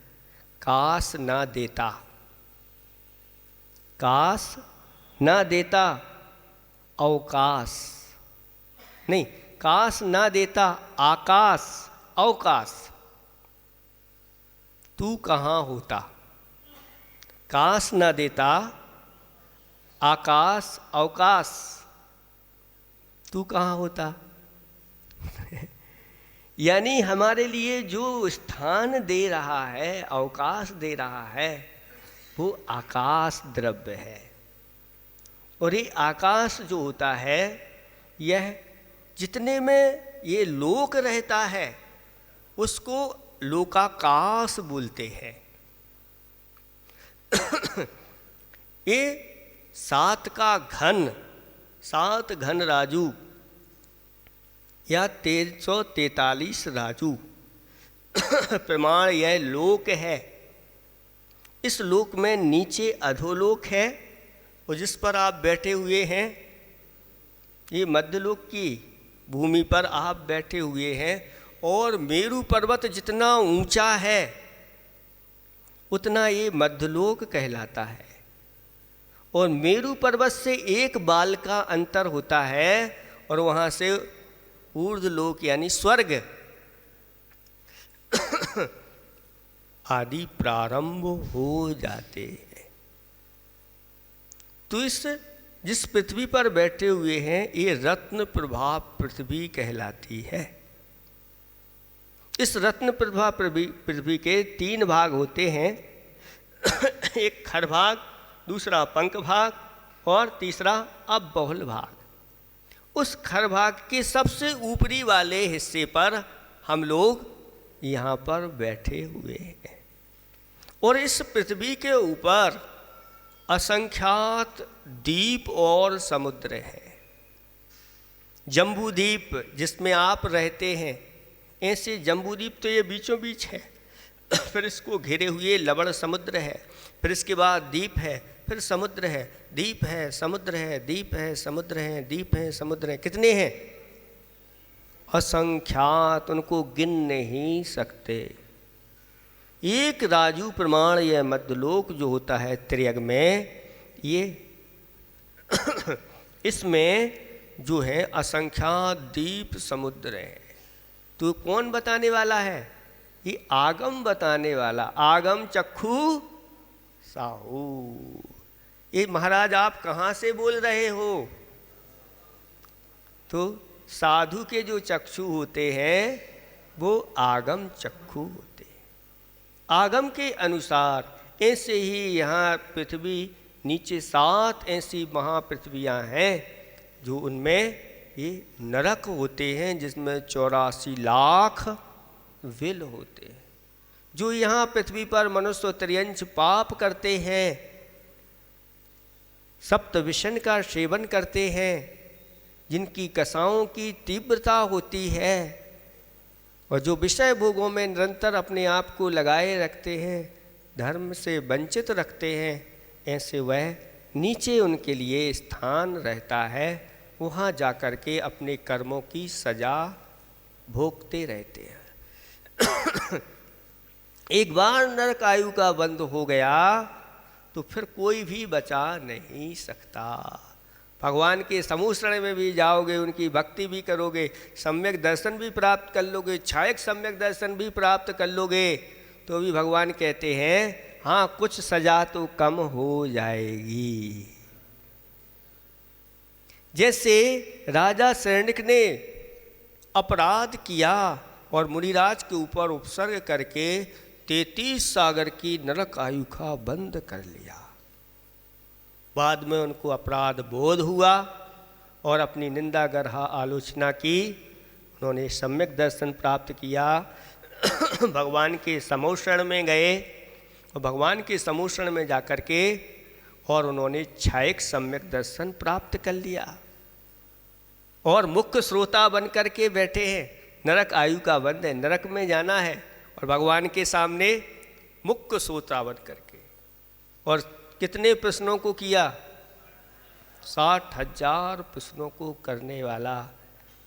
काश ना देता, काश ना देता अवकाश, नहीं, काश ना देता आकाश अवकाश, तू कहाँ होता। काश ना देता आकाश अवकाश, तू कहाँ होता। यानी हमारे लिए जो स्थान दे रहा है, अवकाश दे रहा है, वो आकाश द्रव्य है। और ये आकाश जो होता है, यह जितने में ये लोक रहता है उसको लोकाकाश बोलते हैं। ये 7 का घन, 7 घन राजू या 1343 राजू प्रमाण यह लोक है। इस लोक में नीचे अधोलोक है, और जिस पर आप बैठे हुए हैं ये मध्यलोक की भूमि पर आप बैठे हुए हैं। और मेरु पर्वत जितना ऊंचा है उतना ये मध्यलोक कहलाता है। और मेरु पर्वत से एक बाल का अंतर होता है, और वहाँ से ऊर्ध्वलोक यानी स्वर्ग आदि प्रारंभ हो जाते हैं। तो इस जिस पृथ्वी पर बैठे हुए हैं ये रत्न प्रभा पृथ्वी कहलाती है। इस रत्न प्रभा पृथ्वी के 3 भाग होते हैं, एक खर भाग, दूसरा पंख भाग और तीसरा अबहुल भाग। उस खर भाग के सबसे ऊपरी वाले हिस्से पर हम लोग यहाँ पर बैठे हुए हैं। और इस पृथ्वी के ऊपर असंख्यात द्वीप और समुद्र है। जम्बू द्वीप जिसमें आप रहते हैं, ऐसे जम्बू द्वीप तो ये बीचों बीच है। फिर इसको घेरे हुए लवण समुद्र है, फिर इसके बाद द्वीप है, फिर समुद्र है, द्वीप है, समुद्र है, द्वीप है, समुद्र है, द्वीप है, समुद्र है। कितने हैं? असंख्यात, उनको गिन नहीं सकते। एक राजू प्रमाण यह मध्यलोक जो होता है त्रियग में, ये इसमें जो है असंख्यात द्वीप समुद्र है। तो कौन बताने वाला है? ये आगम बताने वाला, आगम चक्षु साहू। ये महाराज आप कहाँ से बोल रहे हो? तो साधु के जो चक्षु होते हैं वो आगम चक्षु होते हैं। आगम के अनुसार ऐसे ही यहाँ पृथ्वी नीचे 7 ऐसी महापृथ्वियाँ हैं जो उनमें ये नरक होते हैं, जिसमें 84 लाख विल होते हैं। जो यहाँ पृथ्वी पर मनुष्य त्रियंश पाप करते हैं, सप्त विषण का सेवन करते हैं, जिनकी कसाओं की तीव्रता होती है और जो विषय भोगों में निरंतर अपने आप को लगाए रखते हैं, धर्म से वंचित रखते हैं, ऐसे वह नीचे उनके लिए स्थान रहता है। वहाँ जाकर के अपने कर्मों की सजा भोगते रहते हैं। एक बार नरक आयु का बंद हो गया तो फिर कोई भी बचा नहीं सकता। भगवान के समूह शरण में भी जाओगे, उनकी भक्ति भी करोगे, सम्यक दर्शन भी प्राप्त कर लोगे, छायक सम्यक दर्शन भी प्राप्त कर लोगे, तो भी भगवान कहते हैं हाँ कुछ सजा तो कम हो जाएगी। जैसे राजा शरणिक ने अपराध किया और मुनिराज के ऊपर उपसर्ग करके 33 सागर की नरक आयु का बंद कर लिया। बाद में उनको अपराध बोध हुआ और अपनी निंदा गर्हा आलोचना की। उन्होंने सम्यक दर्शन प्राप्त किया, भगवान के समोषण में गए और भगवान के समोषण में जाकर के और उन्होंने छायक सम्यक दर्शन प्राप्त कर लिया और मुख्य श्रोता बन कर के बैठे हैं। नरक आयु का बंद है, नरक में जाना है और भगवान के सामने मुख्य श्रोता बन करके। और कितने प्रश्नों को किया? 60,000 प्रश्नों को करने वाला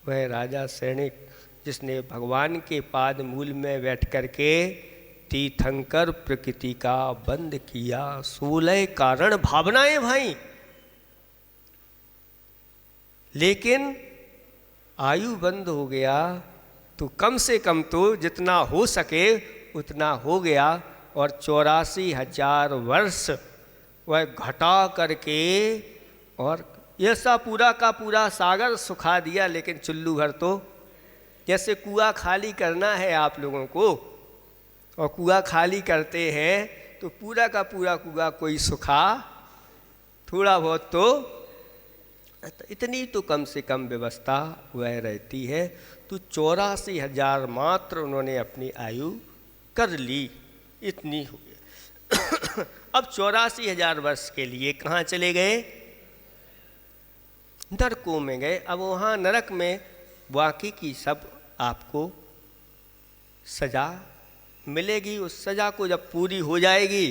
वह राजा सैनिक जिसने भगवान के पाद मूल में बैठ कर के तीर्थंकर प्रकृति का बंद किया। 16 कारण भावनाएं भाई, लेकिन आयु बंद हो गया तो कम से कम तो जितना हो सके उतना हो गया, और 84,000 वर्ष वह घटा करके और ऐसा पूरा का पूरा सागर सुखा दिया। लेकिन चुल्लू भर तो, जैसे कुआं खाली करना है आप लोगों को, और कुआं खाली करते हैं तो पूरा का पूरा कुआं कोई सुखा थोड़ा बहुत तो इतनी तो कम से कम व्यवस्था वह रहती है। तो 84,000 मात्र उन्होंने अपनी आयु कर ली, इतनी हो गई। अब 84,000 वर्ष के लिए कहाँ चले गए? नरकों में गए। अब वहाँ नरक में बाकी की सब आपको सजा मिलेगी। उस सजा को जब पूरी हो जाएगी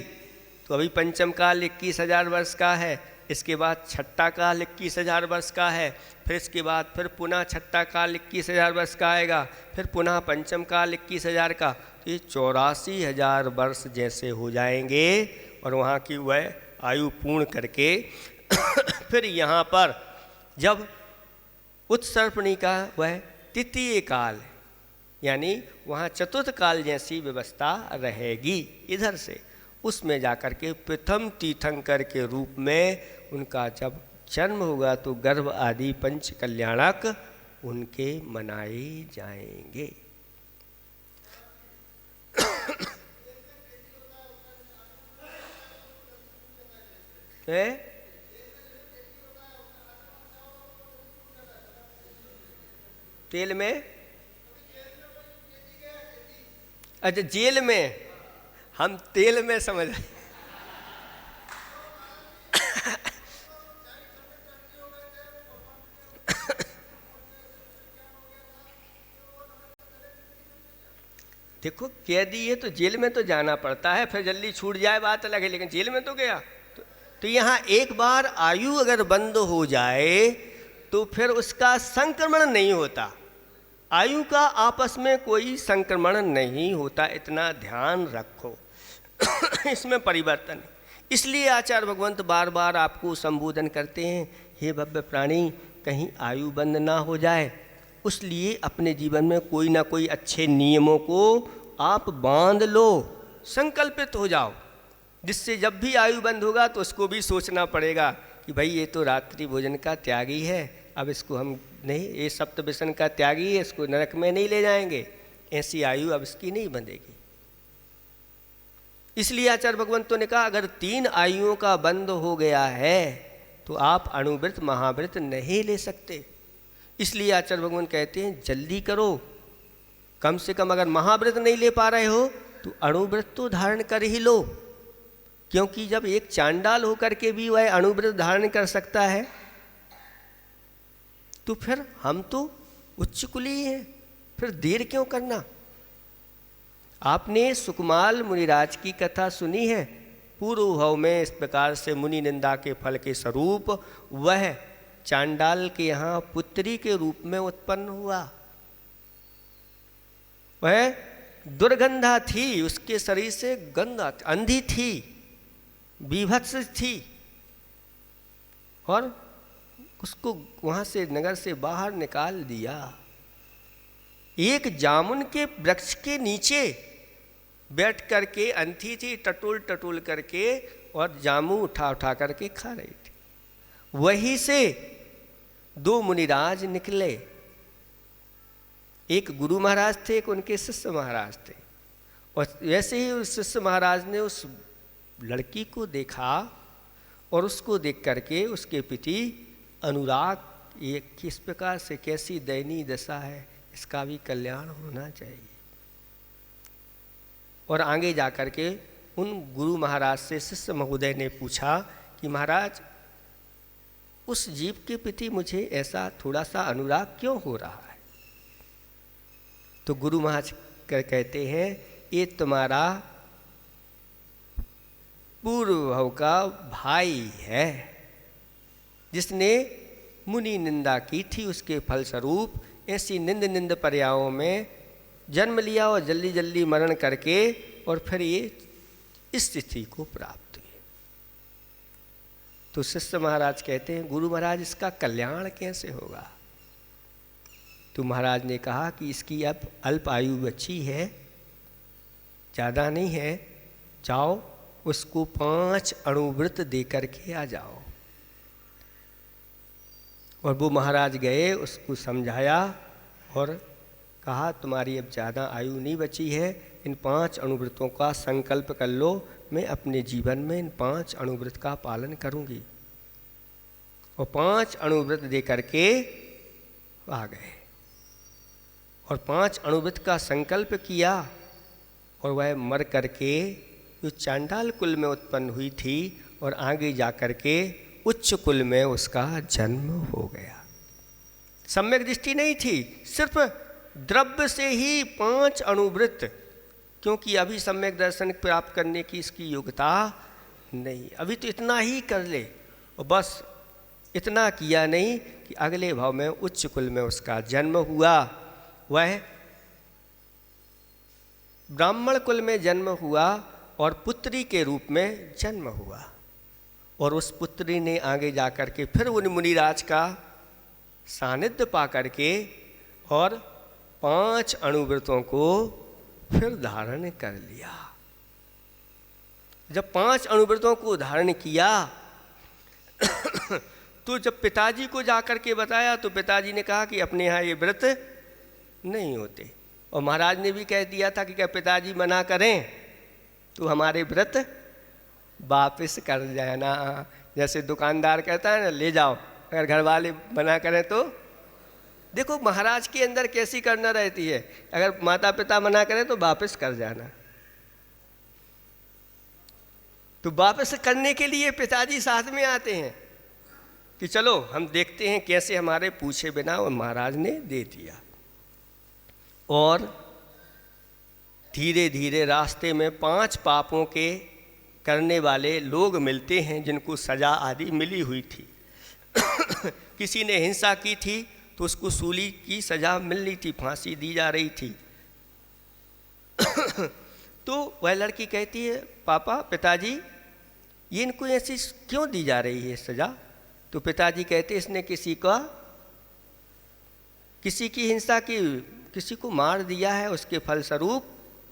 तो अभी पंचम काल 21,000 वर्ष का है, इसके बाद छठा काल 21,000 वर्ष का है, फिर इसके बाद फिर पुनः छठा काल 21,000 वर्ष का आएगा, फिर पुनः पंचम काल 21,000 का। तो ये 84,000 वर्ष जैसे हो जाएंगे और वहाँ की वह आयु पूर्ण करके फिर यहाँ पर जब उत्सर्पणी का वह तृतीय काल है, यानी वहाँ चतुर्थ काल जैसी व्यवस्था रहेगी इधर से, उसमें जाकर के प्रथम तीर्थंकर के रूप में उनका जब जन्म होगा तो गर्भ आदि पंच कल्याणक उनके मनाए जाएंगे। तेल में, अच्छा जेल में, हम तेल में समझ रहे। देखो कैदी है तो जेल में तो जाना पड़ता है, फिर जल्दी छूट जाए बात अलग है, लेकिन जेल में तो गया। तो यहाँ एक बार आयु अगर बंद हो जाए तो फिर उसका संक्रमण नहीं होता, आयु का आपस में कोई संक्रमण नहीं होता, इतना ध्यान रखो। इसमें परिवर्तन, इसलिए आचार्य भगवंत बार बार आपको संबोधन करते हैं, हे भव्य प्राणी कहीं आयु बंद ना हो जाए, उसलिए अपने जीवन में कोई ना कोई अच्छे नियमों को आप बांध लो, संकल्पित हो जाओ, जिससे जब भी आयु बंद होगा तो उसको भी सोचना पड़ेगा कि भाई ये तो रात्रि भोजन का त्यागी है, अब इसको हम नहीं, ये सप्त व्यसन का त्यागी है, इसको नरक में नहीं ले जाएंगे, ऐसी आयु अब इसकी नहीं बंधेगी। इसलिए आचार्य भगवंतों ने कहा अगर 3 आयुओं का बंद हो गया है तो आप अणुव्रत महाव्रत नहीं ले सकते। इसलिए आचार्य भगवान कहते हैं जल्दी करो, कम से कम अगर महाव्रत नहीं ले पा रहे हो तो अणुव्रत तो धारण कर ही लो, क्योंकि जब एक चांडाल होकर के भी वह अणुव्रत धारण कर सकता है तो फिर हम तो उच्च कुली हैं, फिर देर क्यों करना। आपने सुकमाल मुनिराज की कथा सुनी है, पूर्व भाव में इस प्रकार से मुनि निंदा के फल के स्वरूप वह चांडाल के यहाँ पुत्री के रूप में उत्पन्न हुआ। वह दुर्गंधा थी, उसके शरीर से गंध, अंधी थी, बीभत्स थी, और उसको वहाँ से नगर से बाहर निकाल दिया। एक जामुन के वृक्ष के नीचे बैठ करके अंधी थी, टटोल टटोल करके, और जामू उठा उठा करके खा रही थी। वहीं से 2 मुनिराज निकले, एक गुरु महाराज थे, एक उनके शिष्य महाराज थे, और वैसे ही उस शिष्य महाराज ने उस लड़की को देखा और उसको देख करके उसके प्रति अनुराग, ये किस प्रकार से कैसी दयनीय दशा है, इसका भी कल्याण होना चाहिए। और आगे जा कर के उन गुरु महाराज से शिष्य महोदय ने पूछा कि महाराज उस जीव के प्रति मुझे ऐसा थोड़ा सा अनुराग क्यों हो रहा है। तो गुरु महाराज कहते हैं ये तुम्हारा पूर्व भव का भाई है, जिसने मुनि निंदा की थी, उसके फलस्वरूप ऐसी निंद निंद पर्यायों में जन्म लिया और जल्दी जल्दी मरण करके और फिर ये इस स्थिति को प्राप्त हुई। तो शिष्य महाराज कहते हैं, गुरु महाराज इसका कल्याण कैसे होगा? तो महाराज ने कहा कि इसकी अब अल्प आयु बची है, ज़्यादा नहीं है, जाओ उसको 5 अणुव्रत दे करके आ जाओ। और वो महाराज गए, उसको समझाया और कहा तुम्हारी अब ज़्यादा आयु नहीं बची है, इन 5 अणुव्रतों का संकल्प कर लो, मैं अपने जीवन में इन 5 अणुव्रत का पालन करूंगी। और 5 अणुव्रत दे करके आ गए और 5 अणुव्रत का संकल्प किया और वह मर करके जो चांडाल कुल में उत्पन्न हुई थी और आगे जा कर के उच्च कुल में उसका जन्म हो गया। सम्यक दृष्टि नहीं थी, सिर्फ द्रव्य से ही 5 अणुव्रत, क्योंकि अभी सम्यक दर्शन प्राप्त करने की इसकी योग्यता नहीं, अभी तो इतना ही कर ले। और बस इतना किया नहीं कि अगले भाव में उच्च कुल में उसका जन्म हुआ। वह ब्राह्मण कुल में जन्म हुआ और पुत्री के रूप में जन्म हुआ। और उस पुत्री ने आगे जा कर के फिर उन मुनिराज का सानिध्य पा करके और 5 अणुव्रतों को फिर धारण कर लिया। जब 5 अणुव्रतों को धारण किया तो जब पिताजी को जाकर के बताया तो पिताजी ने कहा कि अपने यहाँ ये व्रत नहीं होते। और महाराज ने भी कह दिया था कि क्या पिताजी मना करें तो हमारे व्रत वापस कर जाना। जैसे दुकानदार कहता है ना, ले जाओ, अगर घर वाले मना करें तो। देखो महाराज के अंदर कैसी करना रहती है, अगर माता पिता मना करें तो वापस कर जाना। तो वापस करने के लिए पिताजी साथ में आते हैं कि चलो हम देखते हैं कैसे, हमारे पूछे बिना। और महाराज ने दे दिया। और धीरे धीरे रास्ते में 5 पापों के करने वाले लोग मिलते हैं जिनको सजा आदि मिली हुई थी। किसी ने हिंसा की थी तो उसको सूली की सजा मिलनी थी, फांसी दी जा रही थी। तो वह लड़की कहती है, पापा पिताजी ये इनको ऐसी क्यों दी जा रही है सजा? तो पिताजी कहते इसने किसी की हिंसा की, किसी को मार दिया है, उसके फलस्वरूप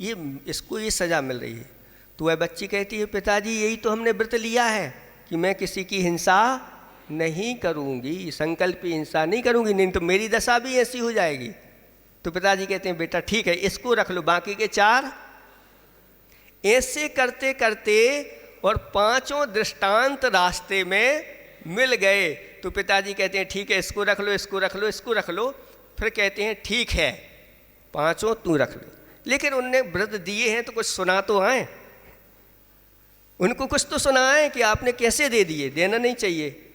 इसको ये सज़ा मिल रही है। तो वह बच्ची कहती है, पिताजी यही तो हमने व्रत लिया है कि मैं किसी की हिंसा नहीं करूँगी, संकल्पी हिंसा नहीं करूँगी, नहीं तो मेरी दशा भी ऐसी हो जाएगी। तो पिताजी कहते हैं बेटा ठीक है, इसको रख लो, बाकी के 4। ऐसे करते करते और 5 दृष्टांत रास्ते में मिल गए। तो पिताजी कहते हैं ठीक है, इसको रख लो, इसको रख लो, इसको रख लो। फिर कहते हैं ठीक है 5 तू रख लो। लेकिन उनने व्रत दिए हैं तो कुछ सुना तो आए, उनको कुछ तो सुनाएं कि आपने कैसे दे दिए, देना नहीं चाहिए।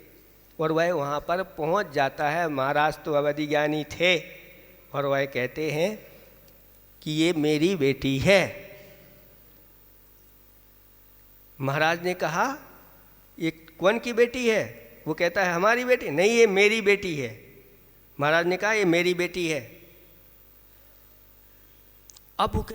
और वह वहाँ पर पहुँच जाता है। महाराज तो अवधि ज्ञानी थे और वह कहते हैं कि ये मेरी बेटी है। महाराज ने कहा ये कौन की बेटी है? वो कहता है हमारी बेटी नहीं, ये मेरी बेटी है। महाराज ने कहा ये मेरी बेटी है। अब वो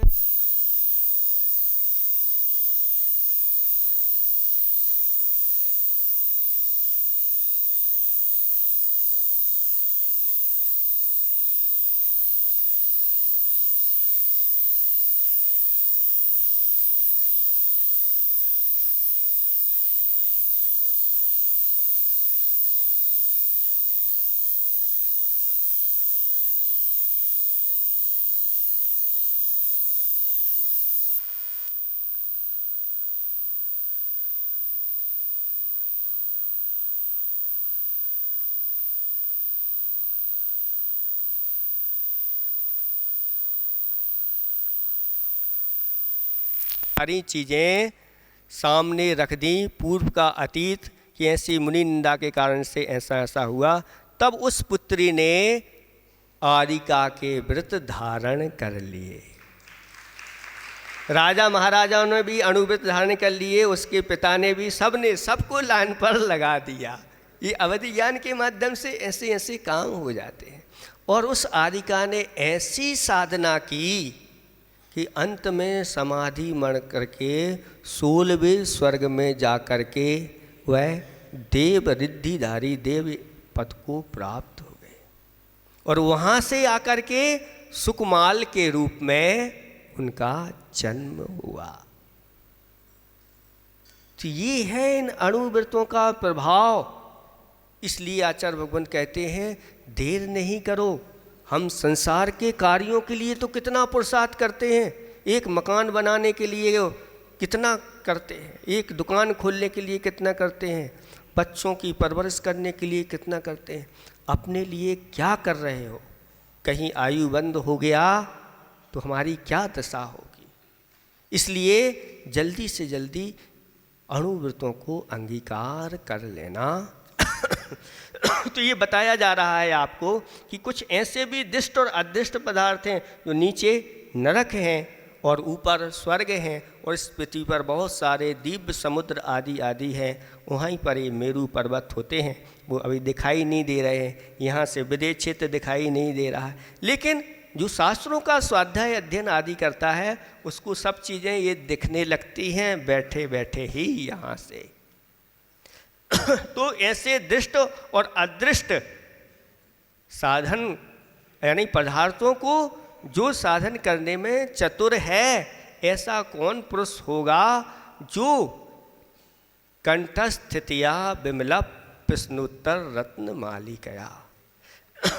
सारी चीज़ें सामने रख दी, पूर्व का अतीत कि ऐसी मुनि निंदा के कारण से ऐसा ऐसा हुआ। तब उस पुत्री ने आरिका के व्रत धारण कर लिए। राजा महाराजाओं ने भी अणुव्रत धारण कर लिए, उसके पिता ने भी, सबने सबको लाइन पर लगा दिया। ये अवधि ज्ञान के माध्यम से ऐसे ऐसे काम हो जाते हैं। और उस आदिका ने ऐसी साधना की कि अंत में समाधि मण करके 16वें स्वर्ग में जा करके वह देव रिद्धिधारी देव पद को प्राप्त हो गए और वहाँ से आकर के सुकमाल के रूप में उनका जन्म हुआ। तो ये है इन अणुव्रतों का प्रभाव। इसलिए आचार्य भगवान कहते हैं देर नहीं करो। हम संसार के कार्यों के लिए तो कितना पुरुषार्थ करते हैं, एक मकान बनाने के लिए कितना करते हैं, एक दुकान खोलने के लिए कितना करते हैं, बच्चों की परवरिश करने के लिए कितना करते हैं। अपने लिए क्या कर रहे हो? कहीं आयु बंद हो गया तो हमारी क्या दशा होगी। इसलिए जल्दी से जल्दी अणुव्रतों को अंगीकार कर लेना। तो ये बताया जा रहा है आपको कि कुछ ऐसे भी दिष्ट और अदृष्ट पदार्थ हैं जो नीचे नरक हैं और ऊपर स्वर्ग हैं, और इस पृथ्वी पर बहुत सारे दिव्य समुद्र आदि आदि हैं। वहीं पर ये मेरू पर्वत होते हैं, वो अभी दिखाई नहीं दे रहे हैं, यहाँ से विदेश क्षेत्र दिखाई नहीं दे रहा है। लेकिन जो शास्त्रों का स्वाध्याय अध्ययन आदि करता है उसको सब चीज़ें ये दिखने लगती हैं बैठे बैठे ही यहाँ से। तो ऐसे दृष्ट और अदृष्ट साधन यानी पदार्थों को जो साधन करने में चतुर है, ऐसा कौन पुरुष होगा जो कंठस्थितिया विमल प्रश्नोत्तर रत्न मालिकया।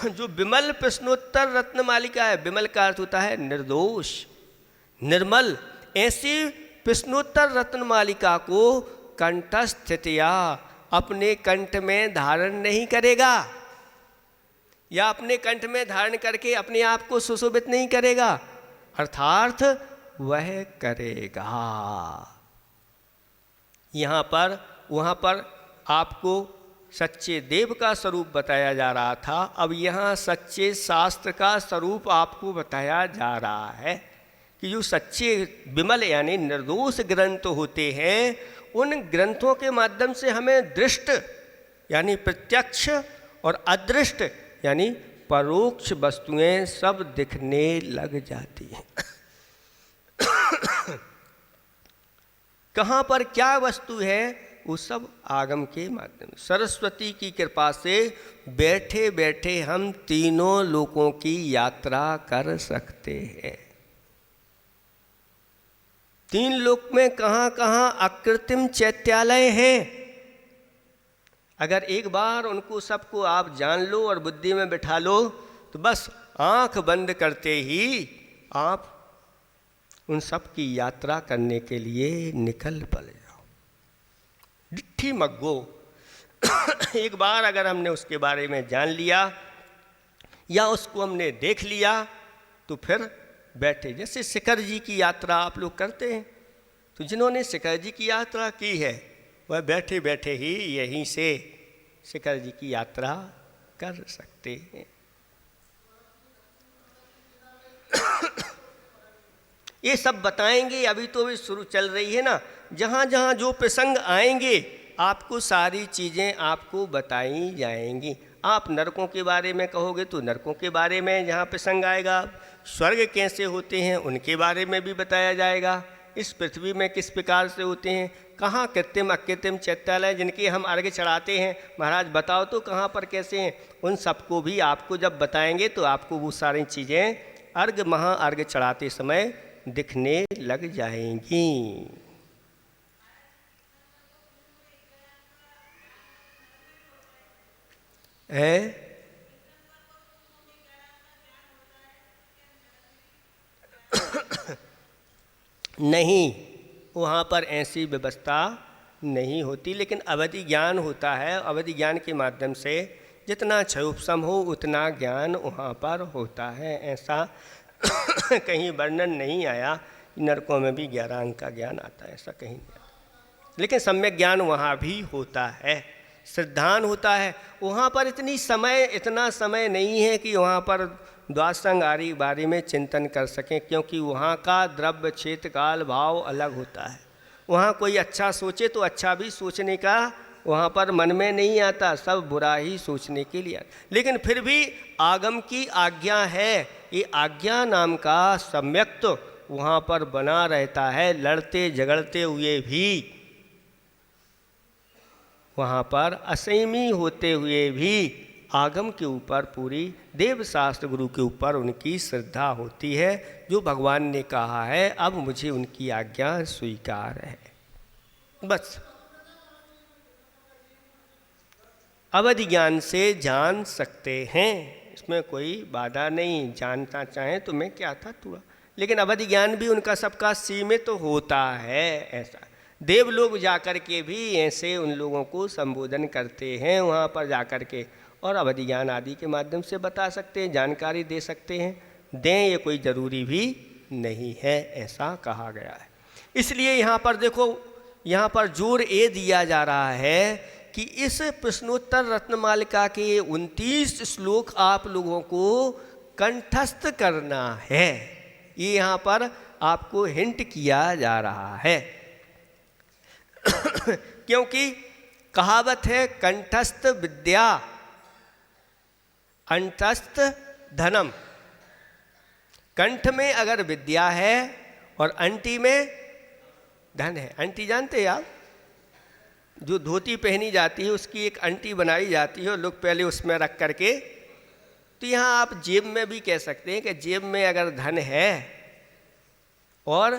जो विमल प्रश्नोत्तर रत्न मालिका है, विमल का अर्थ होता है निर्दोष निर्मल, ऐसी प्रश्नोत्तर रत्न मालिका को कंठस्थितिया अपने कंठ में धारण नहीं करेगा, या अपने कंठ में धारण करके अपने आप को सुशोभित नहीं करेगा, अर्थात वह करेगा। यहाँ पर वहाँ पर आपको सच्चे देव का स्वरूप बताया जा रहा था, अब यहाँ सच्चे शास्त्र का स्वरूप आपको बताया जा रहा है कि जो सच्चे विमल यानी निर्दोष ग्रंथ होते हैं, उन ग्रंथों के माध्यम से हमें दृष्ट यानी प्रत्यक्ष और अदृष्ट यानी परोक्ष वस्तुएं सब दिखने लग जाती हैं। कहाँ पर क्या वस्तु है वो सब आगम के माध्यम से, सरस्वती की कृपा से बैठे बैठे हम तीनों लोकों की यात्रा कर सकते हैं। तीन लोक में कहाँ कहाँ अकृत्रिम चैत्यालय हैं। अगर एक बार उनको सबको आप जान लो और बुद्धि में बिठा लो तो बस आंख बंद करते ही आप उन सब की यात्रा करने के लिए निकल पड़े जाओ। डिट्ठी मग्गो। एक बार अगर हमने उसके बारे में जान लिया या उसको हमने देख लिया तो फिर बैठे, जैसे शिखर जी की यात्रा आप लोग करते हैं, तो जिन्होंने शिखर जी की यात्रा की है वह बैठे बैठे ही यहीं से शिखर जी की यात्रा कर सकते हैं। ये सब बताएंगे, अभी तो अभी शुरू चल रही है ना, जहाँ जहाँ जो प्रसंग आएंगे आपको सारी चीज़ें आपको बताई जाएंगी। आप नरकों के बारे में कहोगे तो नरकों के बारे में जहाँ प्रसंग आएगा, स्वर्ग कैसे होते हैं उनके बारे में भी बताया जाएगा, इस पृथ्वी में किस प्रकार से होते हैं, कहाँ कृत्रिम अकृत्रिम चैत्यालय जिनके हम अर्घ्य चढ़ाते हैं, महाराज बताओ तो कहाँ पर कैसे हैं, उन सबको भी आपको जब बताएंगे तो आपको वो सारी चीज़ें अर्घ्य महाअर्घ्य चढ़ाते समय दिखने लग जाएंगी। नहीं, वहाँ पर ऐसी व्यवस्था नहीं होती, लेकिन अवधि ज्ञान होता है। अवधि ज्ञान के माध्यम से जितना क्षयोपशम हो उतना ज्ञान वहाँ पर होता है। ऐसा कहीं वर्णन नहीं आया कि नरकों में भी 11 अंक का ज्ञान आता है, ऐसा कहीं नहीं आता, लेकिन सम्यक ज्ञान वहाँ भी होता है, श्रद्धान होता है। वहाँ पर इतना समय नहीं है कि वहाँ पर द्वादशांग आदि बारे में चिंतन कर सकें, क्योंकि वहाँ का द्रव्य क्षेत्र काल भाव अलग होता है। वहाँ कोई अच्छा सोचे तो अच्छा भी सोचने का वहाँ पर मन में नहीं आता, सब बुरा ही सोचने के लिए। लेकिन फिर भी आगम की आज्ञा है, ये आज्ञा नाम का सम्यक तो वहाँ पर बना रहता है। लड़ते झगड़ते हुए भी, वहाँ पर असंयमी होते हुए भी आगम के ऊपर, पूरी देव शास्त्र गुरु के ऊपर उनकी श्रद्धा होती है। जो भगवान ने कहा है अब मुझे उनकी आज्ञा स्वीकार है, बस। अवधि ज्ञान से जान सकते हैं, इसमें कोई बाधा नहीं। जानना चाहें तो मैं क्या था थोड़ा, लेकिन अवधि ज्ञान भी उनका सबका सीमित तो होता है। ऐसा देव लोग जाकर के भी ऐसे उन लोगों को संबोधन करते हैं वहाँ पर जाकर के, और अवधि ज्ञान आदि के माध्यम से बता सकते हैं, जानकारी दे सकते हैं। दें ये कोई ज़रूरी भी नहीं है, ऐसा कहा गया है। इसलिए यहाँ पर देखो, यहाँ पर जोर ये दिया जा रहा है कि इस प्रश्नोत्तर रत्नमालिका के 29 श्लोक आप लोगों को कंठस्थ करना है। ये यहाँ पर आपको हिंट किया जा रहा है क्योंकि कहावत है कंठस्थ विद्या अंतस्थ धनम। कंठ में अगर विद्या है और अंटी में धन है। अंटी जानते हैं आप, जो धोती पहनी जाती है उसकी एक अंटी बनाई जाती है और लोग पहले उसमें रख करके, तो यहाँ आप जेब में भी कह सकते हैं कि जेब में अगर धन है और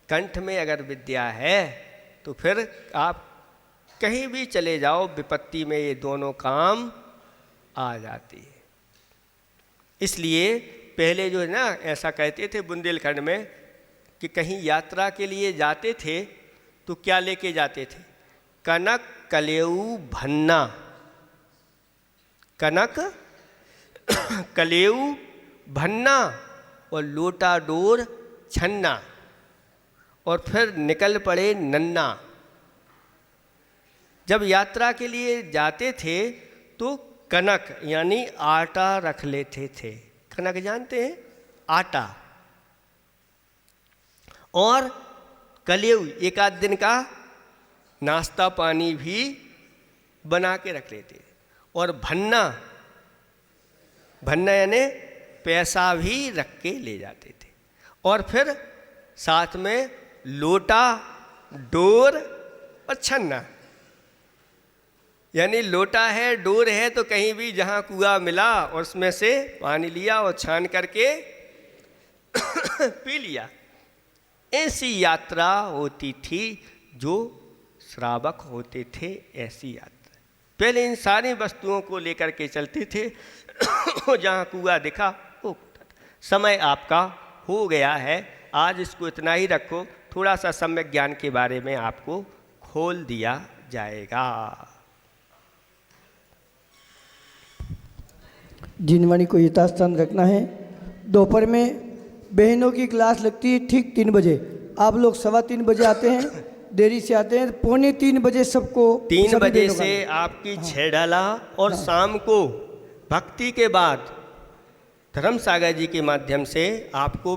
कंठ में अगर विद्या है तो फिर आप कहीं भी चले जाओ, विपत्ति में ये दोनों काम आ जाती है। इसलिए पहले जो है ना, ऐसा कहते थे बुंदेलखंड में कि कहीं यात्रा के लिए जाते थे तो क्या लेके जाते थे? कनक कलेऊ भन्ना, कनक कलेऊ भन्ना और लोटा डोर छन्ना, और फिर निकल पड़े नन्ना। जब यात्रा के लिए जाते थे तो कनक यानी आटा रख लेते थे। कनक जानते हैं? आटा। और कलेऊ एक आध दिन का नाश्ता पानी भी बना के रख लेते। और भन्ना, भन्ना यानी पैसा भी रख के ले जाते थे। और फिर साथ में लोटा, डोर और छन्ना, यानी लोटा है, डोर है, तो कहीं भी जहाँ कुआं मिला और उसमें से पानी लिया और छान करके पी लिया। ऐसी यात्रा होती थी जो श्रावक होते थे। ऐसी यात्रा पहले इन सारी वस्तुओं को लेकर के चलते थे जहाँ कुआं दिखा वो। समय आपका हो गया है, आज इसको इतना ही रखो। थोड़ा सा सम्यक ज्ञान के बारे में आपको खोल दिया जाएगा। जिनवाणी को यथास्थान रखना है। दोपहर में बहनों की क्लास लगती है ठीक 3 बजे। आप लोग 3:15 बजे आते हैं, देरी से आते हैं। 2:45 बजे सबको 3 बजे से आपकी 6 डाला, और शाम को भक्ति के बाद धर्म सागर जी के माध्यम से आपको